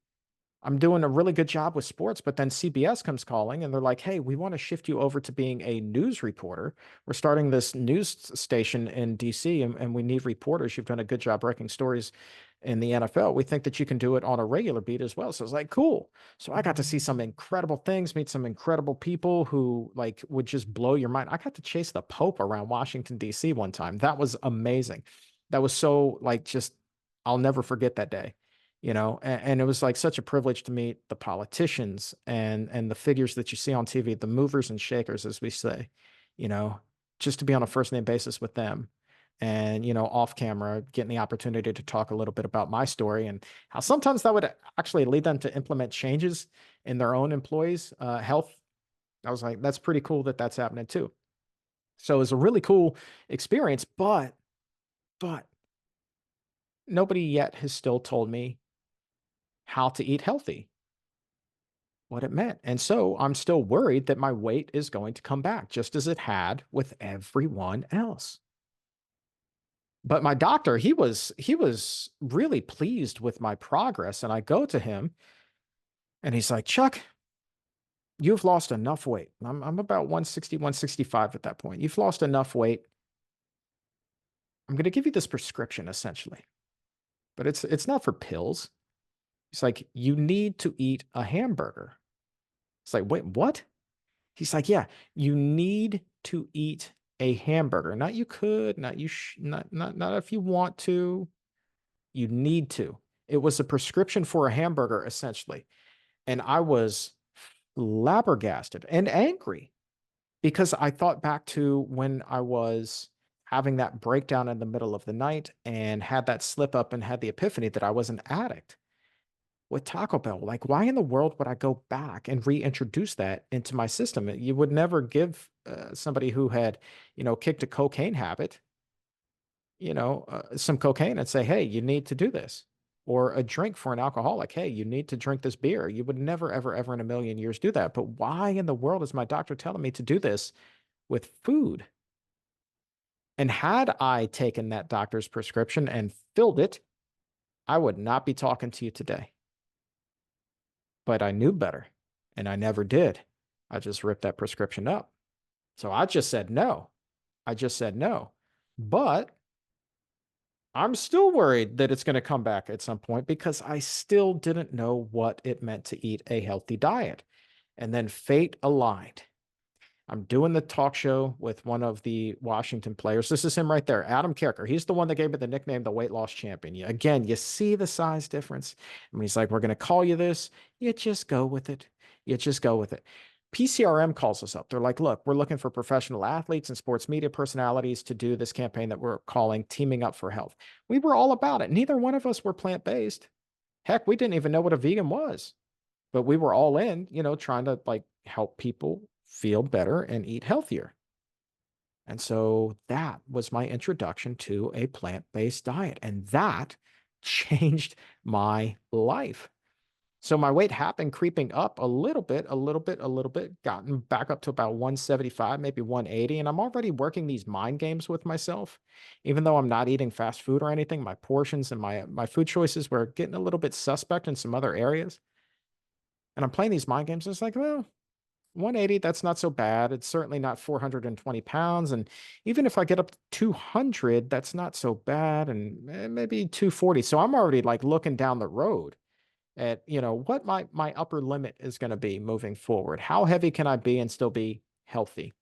I'm doing a really good job with sports, but then CBS comes calling and they're like, hey, we want to shift you over to being a news reporter. We're starting this news station in DC and we need reporters. You've done a good job breaking stories in the NFL. We think that you can do it on a regular beat as well. So it's like, cool. So I got to see some incredible things, meet some incredible people who like would just blow your mind. I got to chase the Pope around Washington, DC one time. That was amazing. That was so like just, I'll never forget that day. And it was like such a privilege to meet the politicians and the figures that you see on TV, the movers and shakers, as we say, you know, just to be on a first name basis with them. and, off camera, getting the opportunity to talk a little bit about my story and how sometimes that would actually lead them to implement changes in their own employees' health. I was like, that's pretty cool that that's happening too. So it was a really cool experience, but nobody yet has still told me how to eat healthy, what it meant. And so I'm still worried that my weight is going to come back just as it had with everyone else. But my doctor, he was really pleased with my progress, and I go to him and he's like, "Chuck, you've lost enough weight." I'm about 160, 165 at that point. You've lost enough weight. I'm going to give you this prescription essentially, but it's not for pills. He's like, "You need to eat a hamburger." It's like, "Wait, what?" He's like, "Yeah, you need to eat a hamburger. Not you could, not you not if you want to. You need to." It was a prescription for a hamburger essentially. And I was flabbergasted and angry because I thought back to when I was having that breakdown in the middle of the night and had that slip up and had the epiphany that I was an addict with Taco Bell. Like, why in the world would I go back and reintroduce that into my system? You would never give somebody who had, kicked a cocaine habit, some cocaine and say, "Hey, you need to do this." Or a drink for an alcoholic. "Hey, you need to drink this beer." You would never, ever, ever in a million years do that. But why in the world is my doctor telling me to do this with food? And had I taken that doctor's prescription and filled it, I would not be talking to you today. But I knew better and I never did. I just ripped that prescription up. So I just said no. I just said no. But I'm still worried that it's going to come back at some point because I still didn't know what it meant to eat a healthy diet. And then fate aligned. I'm doing the talk show with one of the Washington players. This is him right there, Adam Kerker. He's the one that gave me the nickname, the weight loss champion. Again, you see the size difference. I mean, he's like, "We're going to call you this." You just go with it. You just go with it. PCRM calls us up. They're like, "Look, we're looking for professional athletes and sports media personalities to do this campaign that we're calling Teaming Up for Health." We were all about it. Neither one of us were plant-based. Heck, we didn't even know what a vegan was, but we were all in, trying to like help people feel better and eat healthier. And so that was my introduction to a plant-based diet. And that changed my life. So my weight had been creeping up a little bit, a little bit, a little bit, gotten back up to about 175, maybe 180. And I'm already working these mind games with myself. Even though I'm not eating fast food or anything, my portions and my food choices were getting a little bit suspect in some other areas. And I'm playing these mind games. And it's like, well, 180, that's not so bad. It's certainly not 420 pounds. And even if I get up to 200, that's not so bad. And maybe 240. So I'm already like looking down the road at, what my upper limit is going to be moving forward. How heavy can I be and still be healthy?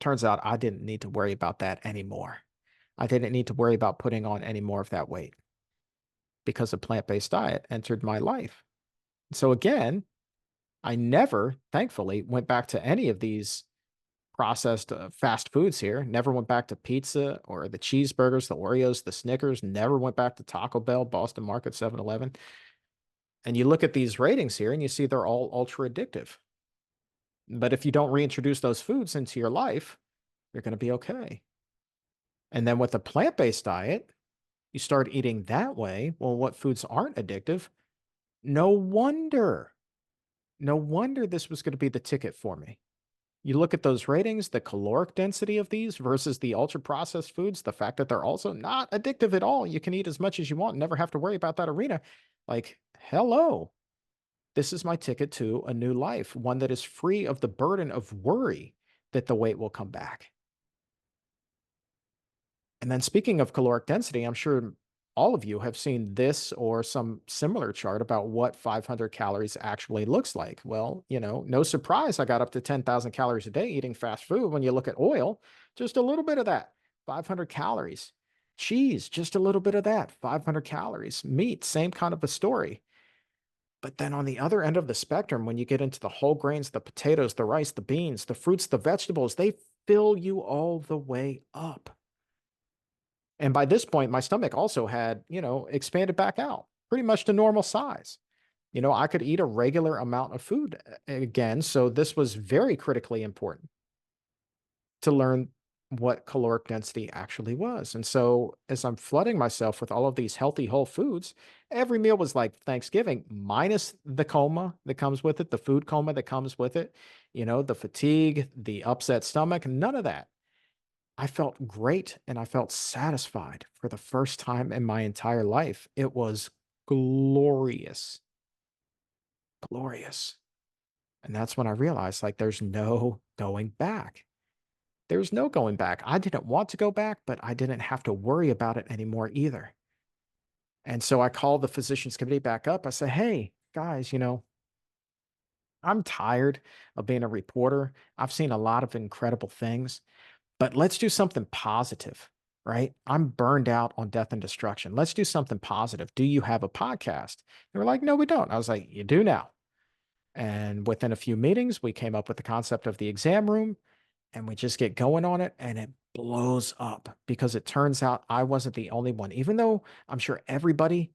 Turns out I didn't need to worry about that anymore. I didn't need to worry about putting on any more of that weight because a plant-based diet entered my life. So again, I never, thankfully, went back to any of these processed fast foods here. Never went back to pizza or the cheeseburgers, the Oreos, the Snickers. Never went back to Taco Bell, Boston Market, 7-Eleven. And you look at these ratings here and you see they're all ultra addictive. But if you don't reintroduce those foods into your life, you're going to be okay. And then with a plant-based diet, you start eating that way. Well, what foods aren't addictive? No wonder. No wonder this was going to be the ticket for me. You look at those ratings, the caloric density of these versus the ultra processed foods, the fact that they're also not addictive at all. You can eat as much as you want, never have to worry about that arena. Like, hello, this is my ticket to a new life, one that is free of the burden of worry that the weight will come back. And then speaking of caloric density, I'm sure all of you have seen this or some similar chart about what 500 calories actually looks like. Well, no surprise, I got up to 10,000 calories a day eating fast food. When you look at oil, just a little bit of that, 500 calories. Cheese, just a little bit of that, 500 calories. Meat, same kind of a story. But then on the other end of the spectrum, when you get into the whole grains, the potatoes, the rice, the beans, the fruits, the vegetables, they fill you all the way up. And by this point, my stomach also had, expanded back out pretty much to normal size. I could eat a regular amount of food again. So this was very critically important to learn what caloric density actually was. And so as I'm flooding myself with all of these healthy whole foods, every meal was like Thanksgiving, minus the coma that comes with it, the food coma that comes with it, the fatigue, the upset stomach, none of that. I felt great and I felt satisfied for the first time in my entire life. It was glorious, glorious. And that's when I realized like there's no going back. There's no going back. I didn't want to go back, but I didn't have to worry about it anymore either. And so I called the physicians committee back up. I said, hey, guys, I'm tired of being a reporter. I've seen a lot of incredible things, but let's do something positive, right? I'm burned out on death and destruction. Let's do something positive. Do you have a podcast? They were like, no, we don't. I was like, you do now. And within a few meetings, we came up with the concept of the exam room and we just get going on it and it blows up because it turns out I wasn't the only one. Even though I'm sure everybody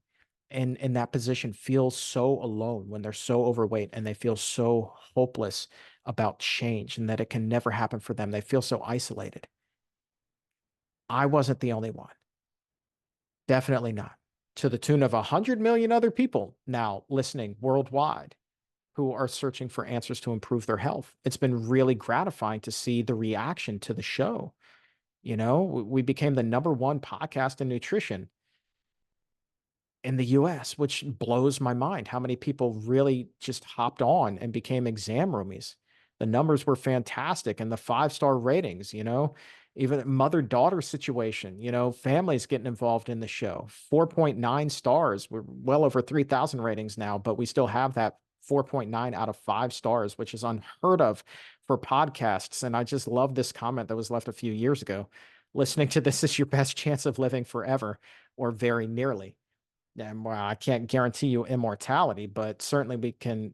in that position feels so alone when they're so overweight and they feel so hopeless about change and that it can never happen for them. They feel so isolated. I wasn't the only one. Definitely not. To the tune of 100 million other people now listening worldwide who are searching for answers to improve their health. It's been really gratifying to see the reaction to the show. We became the number one podcast in nutrition in the US, which blows my mind how many people really just hopped on and became exam roomies. The numbers were fantastic and the 5-star ratings, even mother-daughter situation, families getting involved in the show. 4.9 stars. We're well over 3,000 ratings now, but we still have that 4.9 out of 5 stars, which is unheard of for podcasts. And I just love this comment that was left a few years ago. Listening to this is your best chance of living forever or very nearly. And well, I can't guarantee you immortality, but certainly we can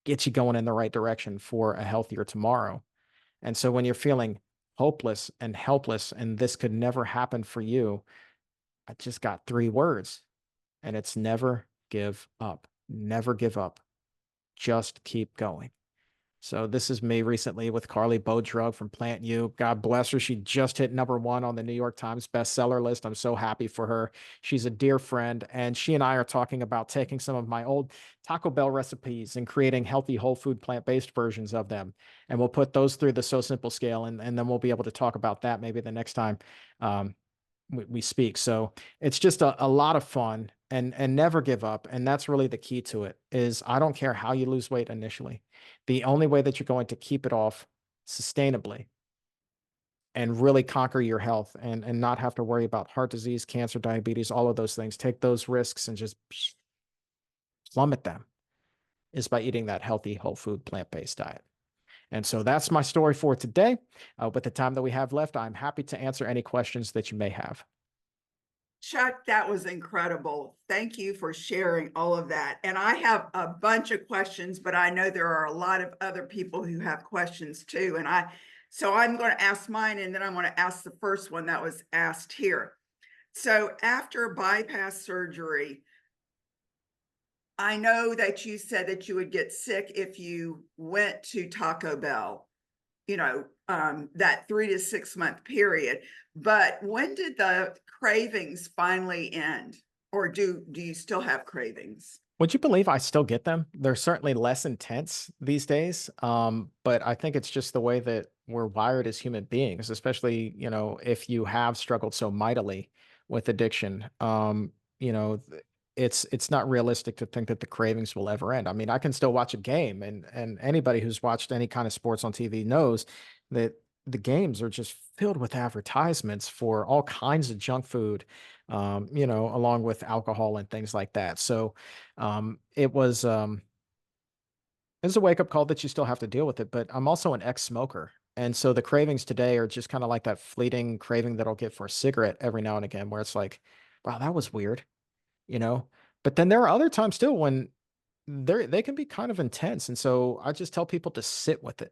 get you going in the right direction for a healthier tomorrow. And so when you're feeling hopeless and helpless and this could never happen for you, I just got 3 words and it's never give up. Never give up. Just keep going. So this is me recently with Carly Bodrug from Plant U. God bless her. She just hit #1 on the New York Times bestseller list. I'm so happy for her. She's a dear friend, and she and I are talking about taking some of my old Taco Bell recipes and creating healthy, whole food, plant-based versions of them. And we'll put those through the So Simple scale, and then we'll be able to talk about that maybe the next time um, we speak. So it's just a lot of fun and never give up. And that's really the key to it is I don't care how you lose weight initially. The only way that you're going to keep it off sustainably and really conquer your health and not have to worry about heart disease, cancer, diabetes, all of those things, take those risks and just plummet them is by eating that healthy, whole food, plant-based diet. And so that's my story for today. With the time that we have left, I'm happy to answer any questions that you may have. Chuck, that was incredible. Thank you for sharing all of that. And I have a bunch of questions, but I know there are a lot of other people who have questions too. So I'm going to ask mine and then I'm going to ask the first one that was asked here. So after bypass surgery, I know that you said that you would get sick if you went to Taco Bell, that 3 to 6 month period. But when did the cravings finally end? Or do you still have cravings? Would you believe I still get them? They're certainly less intense these days. But I think it's just the way that we're wired as human beings, especially, if you have struggled so mightily with addiction. It's not realistic to think that the cravings will ever end. I mean, I can still watch a game and anybody who's watched any kind of sports on TV knows that the games are just filled with advertisements for all kinds of junk food, along with alcohol and things like that. So it was a wake up call that you still have to deal with it. But I'm also an ex-smoker. And so the cravings today are just kind of like that fleeting craving that I'll get for a cigarette every now and again, where it's like, wow, that was weird, you know? But then there are other times still when they can be kind of intense. And so I just tell people to sit with it.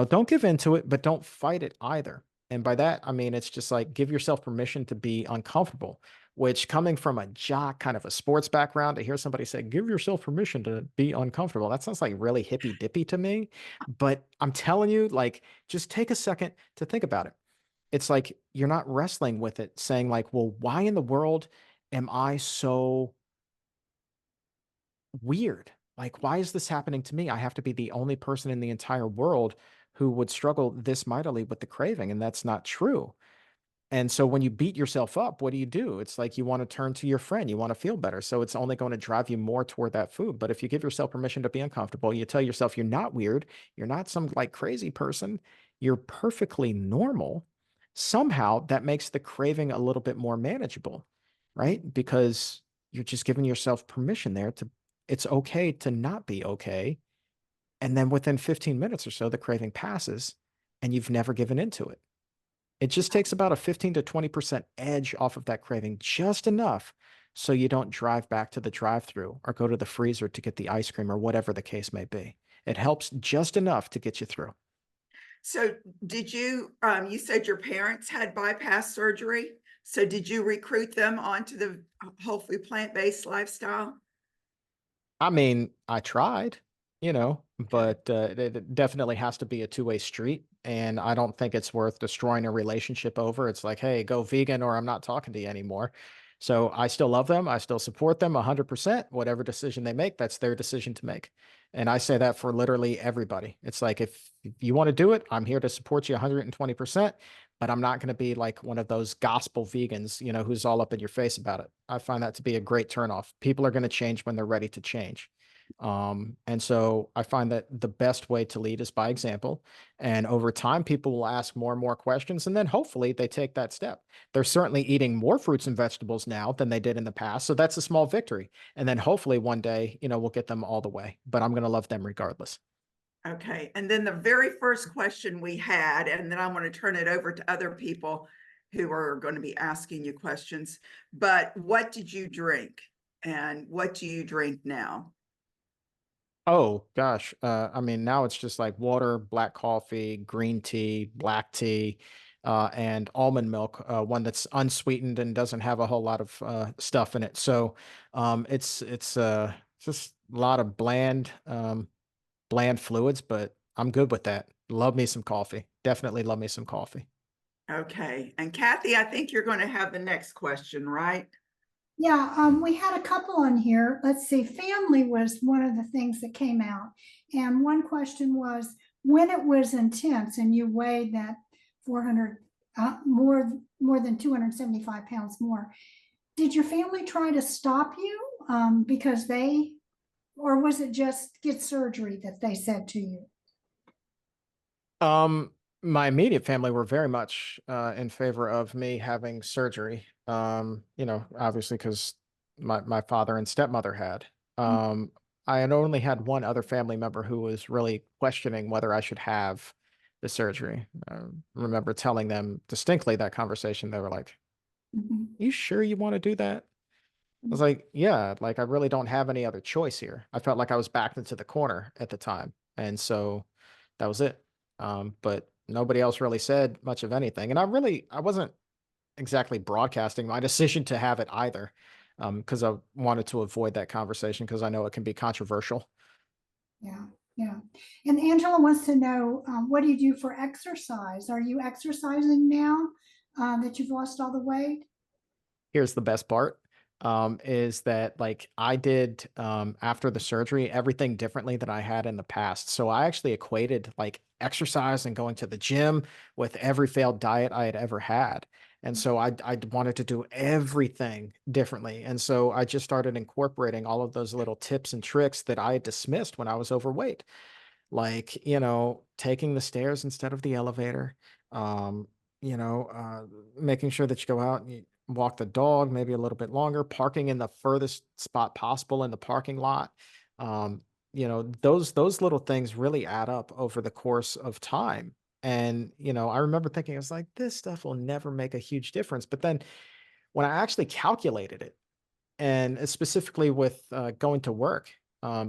Don't give into it, but don't fight it either. And by that, I mean, it's just like give yourself permission to be uncomfortable, which coming from a jock kind of a sports background, to hear somebody say, give yourself permission to be uncomfortable, that sounds like really hippy dippy to me. But I'm telling you, like, just take a second to think about it. It's like you're not wrestling with it, saying, like, well, why in the world am I so weird? Like, why is this happening to me? I have to be the only person in the entire world who would struggle this mightily with the craving. And that's not true. And so when you beat yourself up, what do? It's like you want to turn to your friend, you want to feel better. So it's only going to drive you more toward that food. But if you give yourself permission to be uncomfortable, you tell yourself you're not weird, you're not some like crazy person, you're perfectly normal. Somehow that makes the craving a little bit more manageable, right? Because you're just giving yourself permission there to, it's okay to not be okay. And then within 15 minutes or so, the craving passes and you've never given into it. It just takes about a 15 to 20% edge off of that craving, just enough so you don't drive back to the drive-through or go to the freezer to get the ice cream or whatever the case may be. It helps just enough to get you through. So did you, you said your parents had bypass surgery. So did you recruit them onto the whole food plant-based lifestyle? I mean, I tried, Okay. but it definitely has to be a two-way street. And I don't think it's worth destroying a relationship over. It's like, hey, go vegan or I'm not talking to you anymore. So I still love them. I still support them 100%. Whatever decision they make, that's their decision to make. And I say that for literally everybody. It's like, if you want to do it, I'm here to support you 120%, but I'm not going to be like one of those gospel vegans, who's all up in your face about it. I find that to be a great turnoff. People are going to change when they're ready to change. And so I find that the best way to lead is by example. And over time, people will ask more and more questions, and then hopefully they take that step. They're certainly eating more fruits and vegetables now than they did in the past. So that's a small victory. And then hopefully one day, we'll get them all the way. But I'm going to love them regardless. Okay. And then the very first question we had, and then I want to turn it over to other people who are going to be asking you questions. But what did you drink? And what do you drink now? Oh gosh. I mean, now it's just like water, black coffee, green tea, black tea, and almond milk, one that's unsweetened and doesn't have a whole lot of stuff in it. So it's just a lot of bland fluids, but I'm good with that. Love me some coffee. Definitely love me some coffee. Okay. And Kathy, I think you're going to have the next question, right? Yeah, we had a couple on here. Let's see, family was one of the things that came out. And one question was when it was intense and you weighed that 400, more than 275 pounds more, did your family try to stop you because or was it just get surgery that they said to you? Um, my immediate family were very much in favor of me having surgery. Obviously because my father and stepmother had. Um, I had only had one other family member who was really questioning whether I should have the surgery. I remember telling them distinctly that conversation. They were like, Mhm. "You sure you want to do that?" I was like, "Yeah, like I really don't have any other choice here." I felt like I was backed into the corner at the time, and so that was it. But nobody else really said much of anything, and I wasn't exactly broadcasting my decision to have it either, because I wanted to avoid that conversation because I know it can be controversial. Yeah, yeah. And Angela wants to know, what do you do for exercise? Are you exercising now that you've lost all the weight? Here's the best part, is that like I did after the surgery everything differently than I had in the past. So I actually equated like exercise and going to the gym with every failed diet I had ever had. And so I wanted to do everything differently. And so I just started incorporating all of those little tips and tricks that I had dismissed when I was overweight, like, taking the stairs instead of the elevator, um, making sure that you go out and you walk the dog maybe a little bit longer, parking in the furthest spot possible in the parking lot. Um, those little things really add up over the course of time. And, I remember thinking, I was like, this stuff will never make a huge difference. But then when I actually calculated it, and specifically with going to work,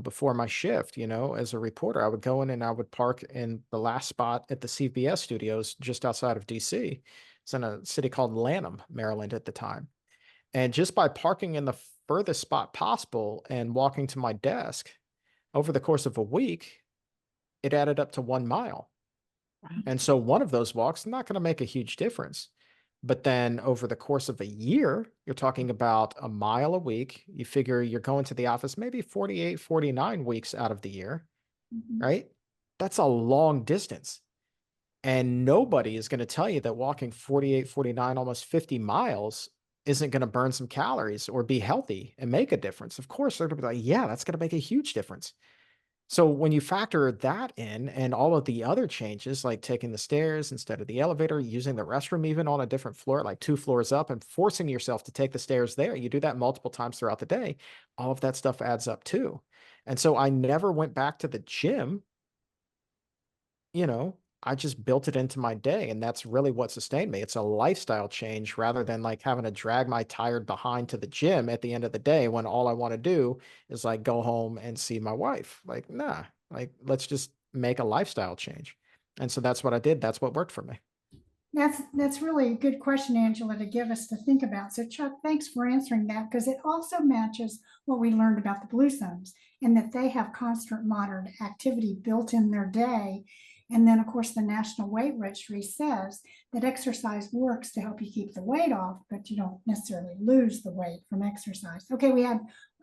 before my shift, as a reporter. I would go in and I would park in the last spot at the CBS studios just outside of DC. It's in a city called Lanham, Maryland at the time. And just by parking in the furthest spot possible and walking to my desk over the course of a week, it added up to 1 mile. And so one of those walks not going to make a huge difference. But then over the course of a year, you're talking about a mile a week. You figure you're going to the office maybe 48, 49 weeks out of the year, Mhm. right? That's a long distance. And nobody is going to tell you that walking 48, 49, almost 50 miles isn't going to burn some calories or be healthy and make a difference. Of course, they're going to be like, yeah, that's going to make a huge difference. So when you factor that in and all of the other changes, like taking the stairs instead of the elevator, using the restroom even on a different floor, like 2 floors up, and forcing yourself to take the stairs there, you do that multiple times throughout the day, all of that stuff adds up too. And so I never went back to the gym, you know, I just built it into my day, and that's really what sustained me. It's a lifestyle change rather than like having to drag my tired behind to the gym at the end of the day when all I want to do is like go home and see my wife. Like, nah, like let's just make a lifestyle change. And so that's what I did. That's what worked for me. That's really a good question, Angela, to give us to think about. So Chuck, thanks for answering that, because it also matches what we learned about the blue zones and that they have constant moderate activity built in their day. And then, of course, the National Weight Registry says that exercise works to help you keep the weight off, but you don't necessarily lose the weight from exercise. Okay,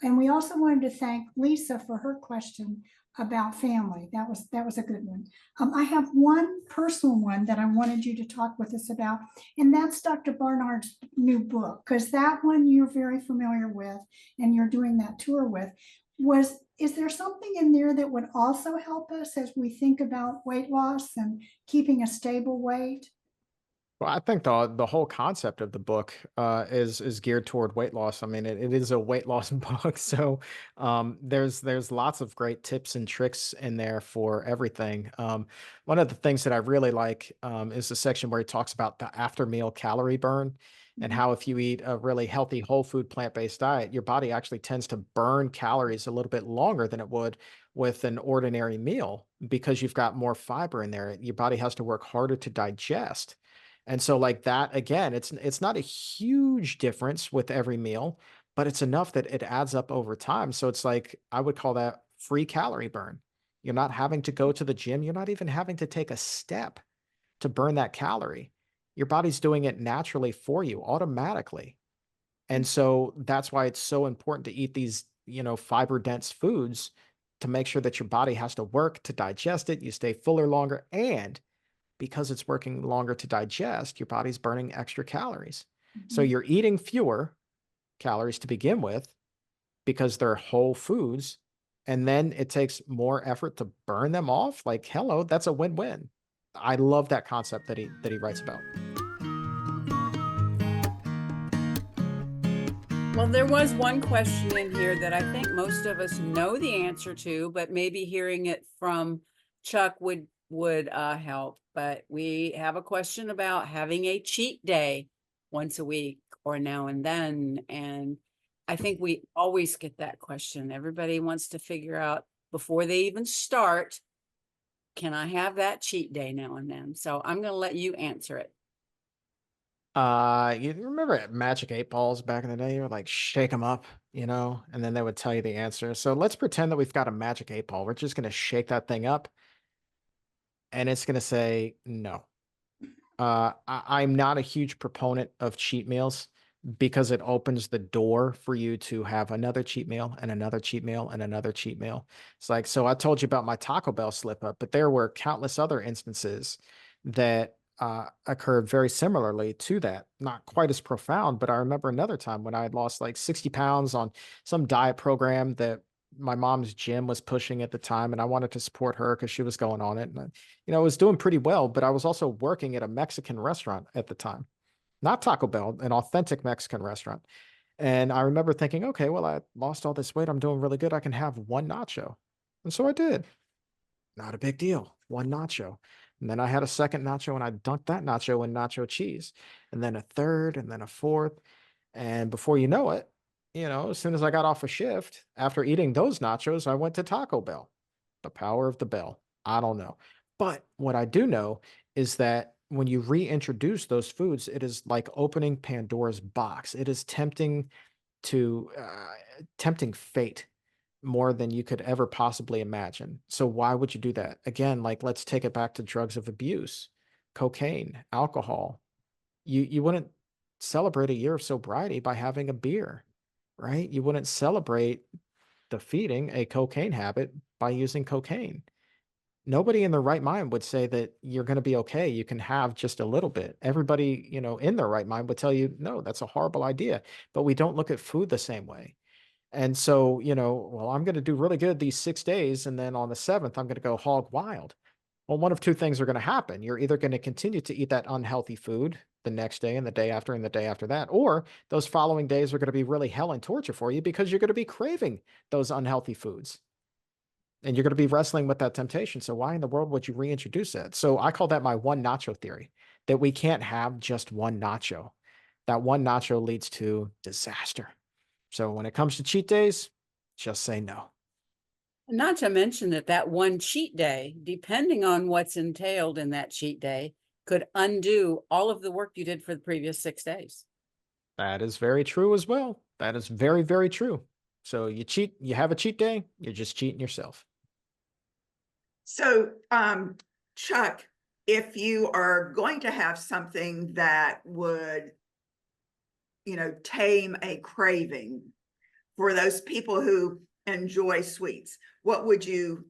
and we also wanted to thank Lisa for her question about family. That was a good one. I have one personal one that I wanted you to talk with us about, and that's Dr. Barnard's new book, because that one you're very familiar with and you're doing that tour with. Is there something in there that would also help us as we think about weight loss and keeping a stable weight? Well, I think the whole concept of the book is geared toward weight loss. I mean, it is a weight loss book, so there's lots of great tips and tricks in there for everything. One of the things that I really like is the section where he talks about the after meal calorie burn and how if you eat a really healthy whole food plant-based diet, your body actually tends to burn calories a little bit longer than it would with an ordinary meal because you've got more fiber in there. Your body has to work harder to digest. And so like that, again, it's not a huge difference with every meal, but it's enough that it adds up over time. So it's like I would call that free calorie burn. You're not having to go to the gym. You're not even having to take a step to burn that calorie. Your body's doing it naturally for you automatically. And so that's why it's so important to eat these, fiber dense foods to make sure that your body has to work to digest it. You stay fuller longer, and because it's working longer to digest, your body's burning extra calories. So Mhm. you're eating fewer calories to begin with because they're whole foods. And then it takes more effort to burn them off. Like, hello, that's a win-win. I love that concept that he writes about. Well, there was one question in here that I think most of us know the answer to, but maybe hearing it from Chuck would help. But we have a question about having a cheat day once a week or now and then. And I think we always get that question. Everybody wants to figure out before they even start, can I have that cheat day now and then? So I'm going to let you answer it. You remember Magic 8 balls back in the day? You would like shake them up, and then they would tell you the answer. So let's pretend that we've got a Magic 8 ball. We're just going to shake that thing up and it's going to say no. I'm not a huge proponent of cheat meals because it opens the door for you to have another cheat meal and another cheat meal and another cheat meal. It's like, so I told you about my Taco Bell slip up, but there were countless other instances that occurred very similarly to that. Not quite as profound, but I remember another time when I had lost like 60 pounds on some diet program that my mom's gym was pushing at the time, and I wanted to support her because she was going on it. And I was doing pretty well, but I was also working at a Mexican restaurant at the time, not Taco Bell, an authentic Mexican restaurant. And I remember thinking, okay, well, I lost all this weight. I'm doing really good. I can have one nacho. And so I did. Not a big deal. One nacho. And then I had a second nacho and I dunked that nacho in nacho cheese. And then a third and then a fourth. And before you know it, as soon as I got off a shift, after eating those nachos, I went to Taco Bell. The power of the bell. I don't know. But what I do know is that when you reintroduce those foods, it is like opening Pandora's box. It is tempting fate more than you could ever possibly imagine. So why would you do that? Again, like let's take it back to drugs of abuse, cocaine, alcohol. You wouldn't celebrate a year of sobriety by having a beer, right? You wouldn't celebrate defeating a cocaine habit by using cocaine. Nobody in their right mind would say that you're going to be okay. You can have just a little bit. Everybody, in their right mind would tell you, no, that's a horrible idea. But we don't look at food the same way. And so, well, I'm going to do really good these 6 days. And then on the seventh, I'm going to go hog wild. Well, one of two things are going to happen. You're either going to continue to eat that unhealthy food the next day and the day after and the day after that, or those following days are going to be really hell and torture for you because you're going to be craving those unhealthy foods and you're going to be wrestling with that temptation. So why in the world would you reintroduce that? So I call that my one nacho theory, that we can't have just one nacho. That one nacho leads to disaster. So when it comes to cheat days, just say no. Not to mention that one cheat day, depending on what's entailed in that cheat day, could undo all of the work you did for the previous 6 days. That is very true as well. That is very, very true. So you cheat, you have a cheat day, you're just cheating yourself. So, Chuck, if you are going to have something that would, tame a craving for those people who enjoy sweets, what would you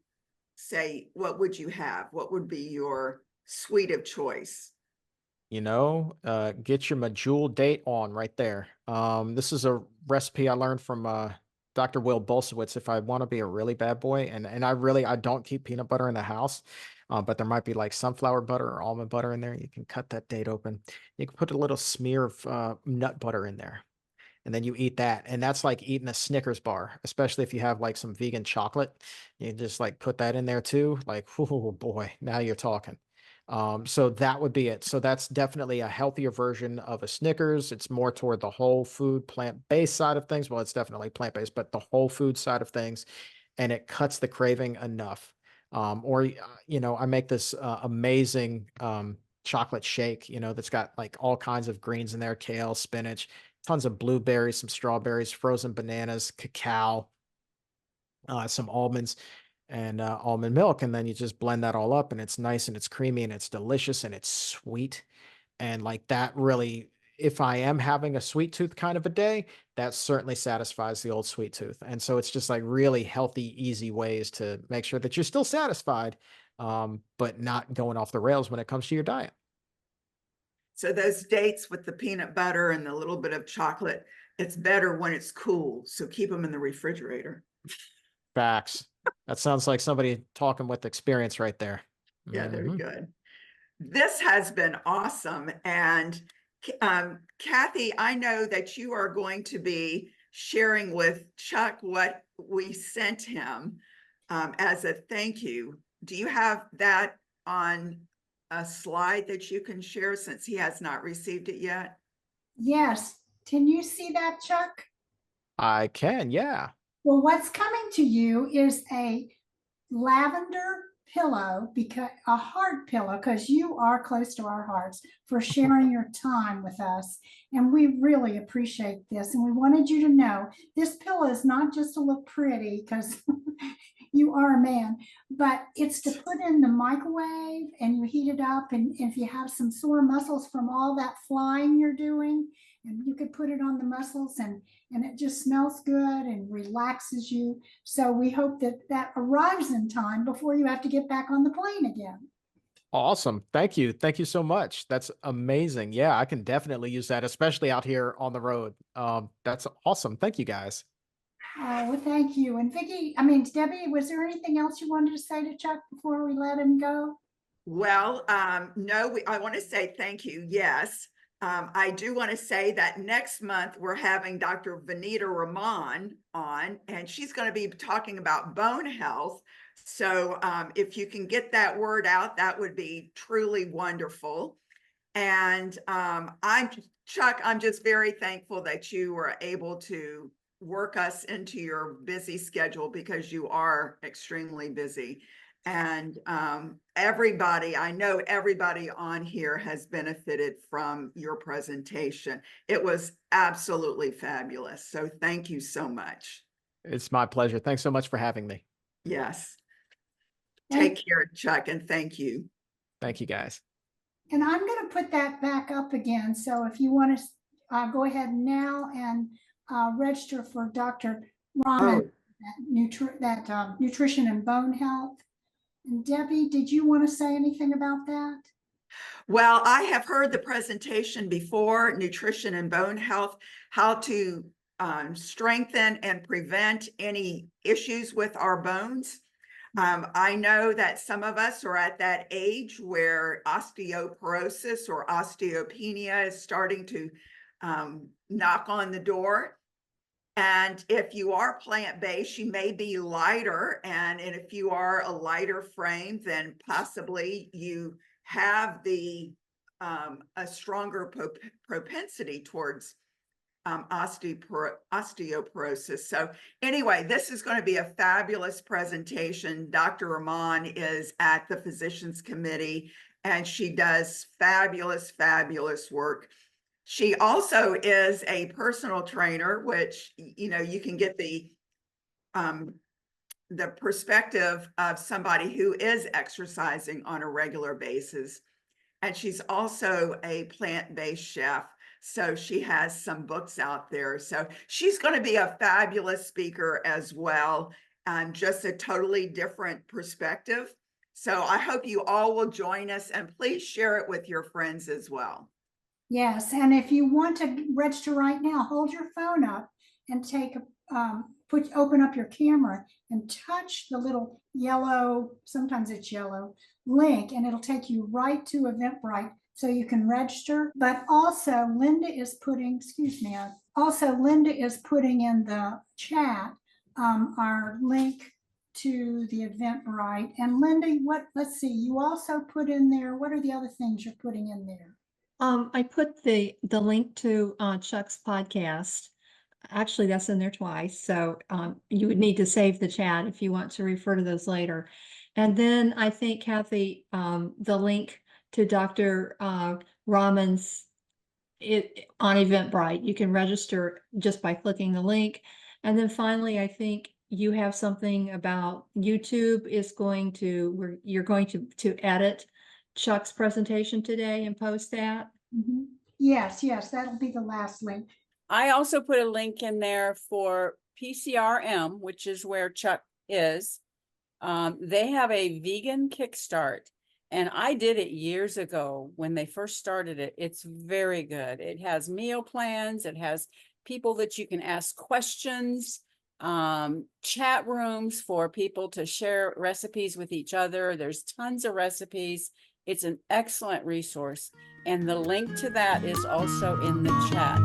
say? What would you have? What would be your sweet of choice? Get your medjool date on right there. This is a recipe I learned from Dr. Will Bolsowitz. If I want to be a really bad boy, and I don't keep peanut butter in the house, but there might be like sunflower butter or almond butter in there. You can cut that date open. You can put a little smear of nut butter in there, and then you eat that, and that's like eating a Snickers bar, especially if you have like some vegan chocolate. You just like put that in there too. Like, oh boy, now you're talking. So that would be it. So that's definitely a healthier version of a Snickers. It's more toward the whole food, plant-based side of things. Well, it's definitely plant-based, but the whole food side of things, and it cuts the craving enough. I make this amazing chocolate shake, that's got like all kinds of greens in there, kale, spinach, tons of blueberries, some strawberries, frozen bananas, cacao, some almonds and almond milk. And then you just blend that all up and it's nice and it's creamy and it's delicious and it's sweet. And like that really, if I am having a sweet tooth kind of a day, that certainly satisfies the old sweet tooth. And so it's just like really healthy, easy ways to make sure that you're still satisfied, but not going off the rails when it comes to your diet. So those dates with the peanut butter and the little bit of chocolate, it's better when it's cool. So keep them in the refrigerator. Facts. That sounds like somebody talking with experience right there. Yeah, very Mhm. good. This has been awesome. And Kathy, I know that you are going to be sharing with Chuck what we sent him as a thank you. Do you have that on a slide that you can share since he has not received it yet? Yes. Can you see that, Chuck? I can, yeah. Well, what's coming to you is a lavender pillow, because a heart pillow, because you are close to our hearts, for sharing your time with us. And we really appreciate this. And we wanted you to know this pillow is not just to look pretty because you are a man, but it's to put in the microwave and you heat it up. And if you have some sore muscles from all that flying you're doing, and you could put it on the muscles and it just smells good and relaxes you. So we hope that that arrives in time before you have to get back on the plane again. Awesome. Thank you. Thank you so much. That's amazing. Yeah, I can definitely use that, especially out here on the road. That's awesome. Thank you guys. Oh, well, thank you. And Debbie, was there anything else you wanted to say to Chuck before we let him go? Well, no, I want to say thank you. Yes. I do want to say that next month we're having Dr. Vanita Rahman on, and she's going to be talking about bone health. So if you can get that word out, that would be truly wonderful. And Chuck, I'm just very thankful that you were able to work us into your busy schedule because you are extremely busy. And everybody, I know everybody on here has benefited from your presentation. It was absolutely fabulous. So thank you so much. It's my pleasure. Thanks so much for having me. Yes. Thank Take care, Chuck, and thank you. Thank you, guys. And I'm going to put that back up again. So if you want to go ahead now and register for Dr. Rahman, nutrition and bone health. And Debbie, did you want to say anything about that? Well, I have heard the presentation before, nutrition and bone health, how to strengthen and prevent any issues with our bones. I know that some of us are at that age where osteoporosis or osteopenia is starting to knock on the door. And if you are plant-based, you may be lighter. And if you are a lighter frame, then possibly you have a stronger propensity towards osteoporosis. So anyway, this is going to be a fabulous presentation. Dr. Rahman is at the Physicians Committee, and she does fabulous, fabulous work. She also is a personal trainer, which, you know, you can get the perspective of somebody who is exercising on a regular basis. And she's also a plant-based chef. So she has some books out there. So she's going to be a fabulous speaker as well, and just a totally different perspective. So I hope you all will join us, and please share it with your friends as well. Yes, and if you want to register right now, hold your phone up and open up your camera and touch the little yellow, sometimes it's yellow, link, and it'll take you right to Eventbrite so you can register. But also Linda is putting in the chat our link to the Eventbrite. And Linda, let's see, you also put in there, what are the other things you're putting in there? I put the link to Chuck's podcast. Actually, that's in there twice. So you would need to save the chat if you want to refer to those later. And then I think, Kathy, the link to Dr. Rahman's on Eventbrite. You can register just by clicking the link. And then finally, I think you have something about YouTube you're going to edit Chuck's presentation today and post that? Mm-hmm. Yes, that'll be the last link. I also put a link in there for PCRM, which is where Chuck is. They have a vegan Kickstart, and I did it years ago when they first started it. It's very good. It has meal plans. It has people that you can ask questions, chat rooms for people to share recipes with each other. There's tons of recipes. It's an excellent resource, and the link to that is also in the chat.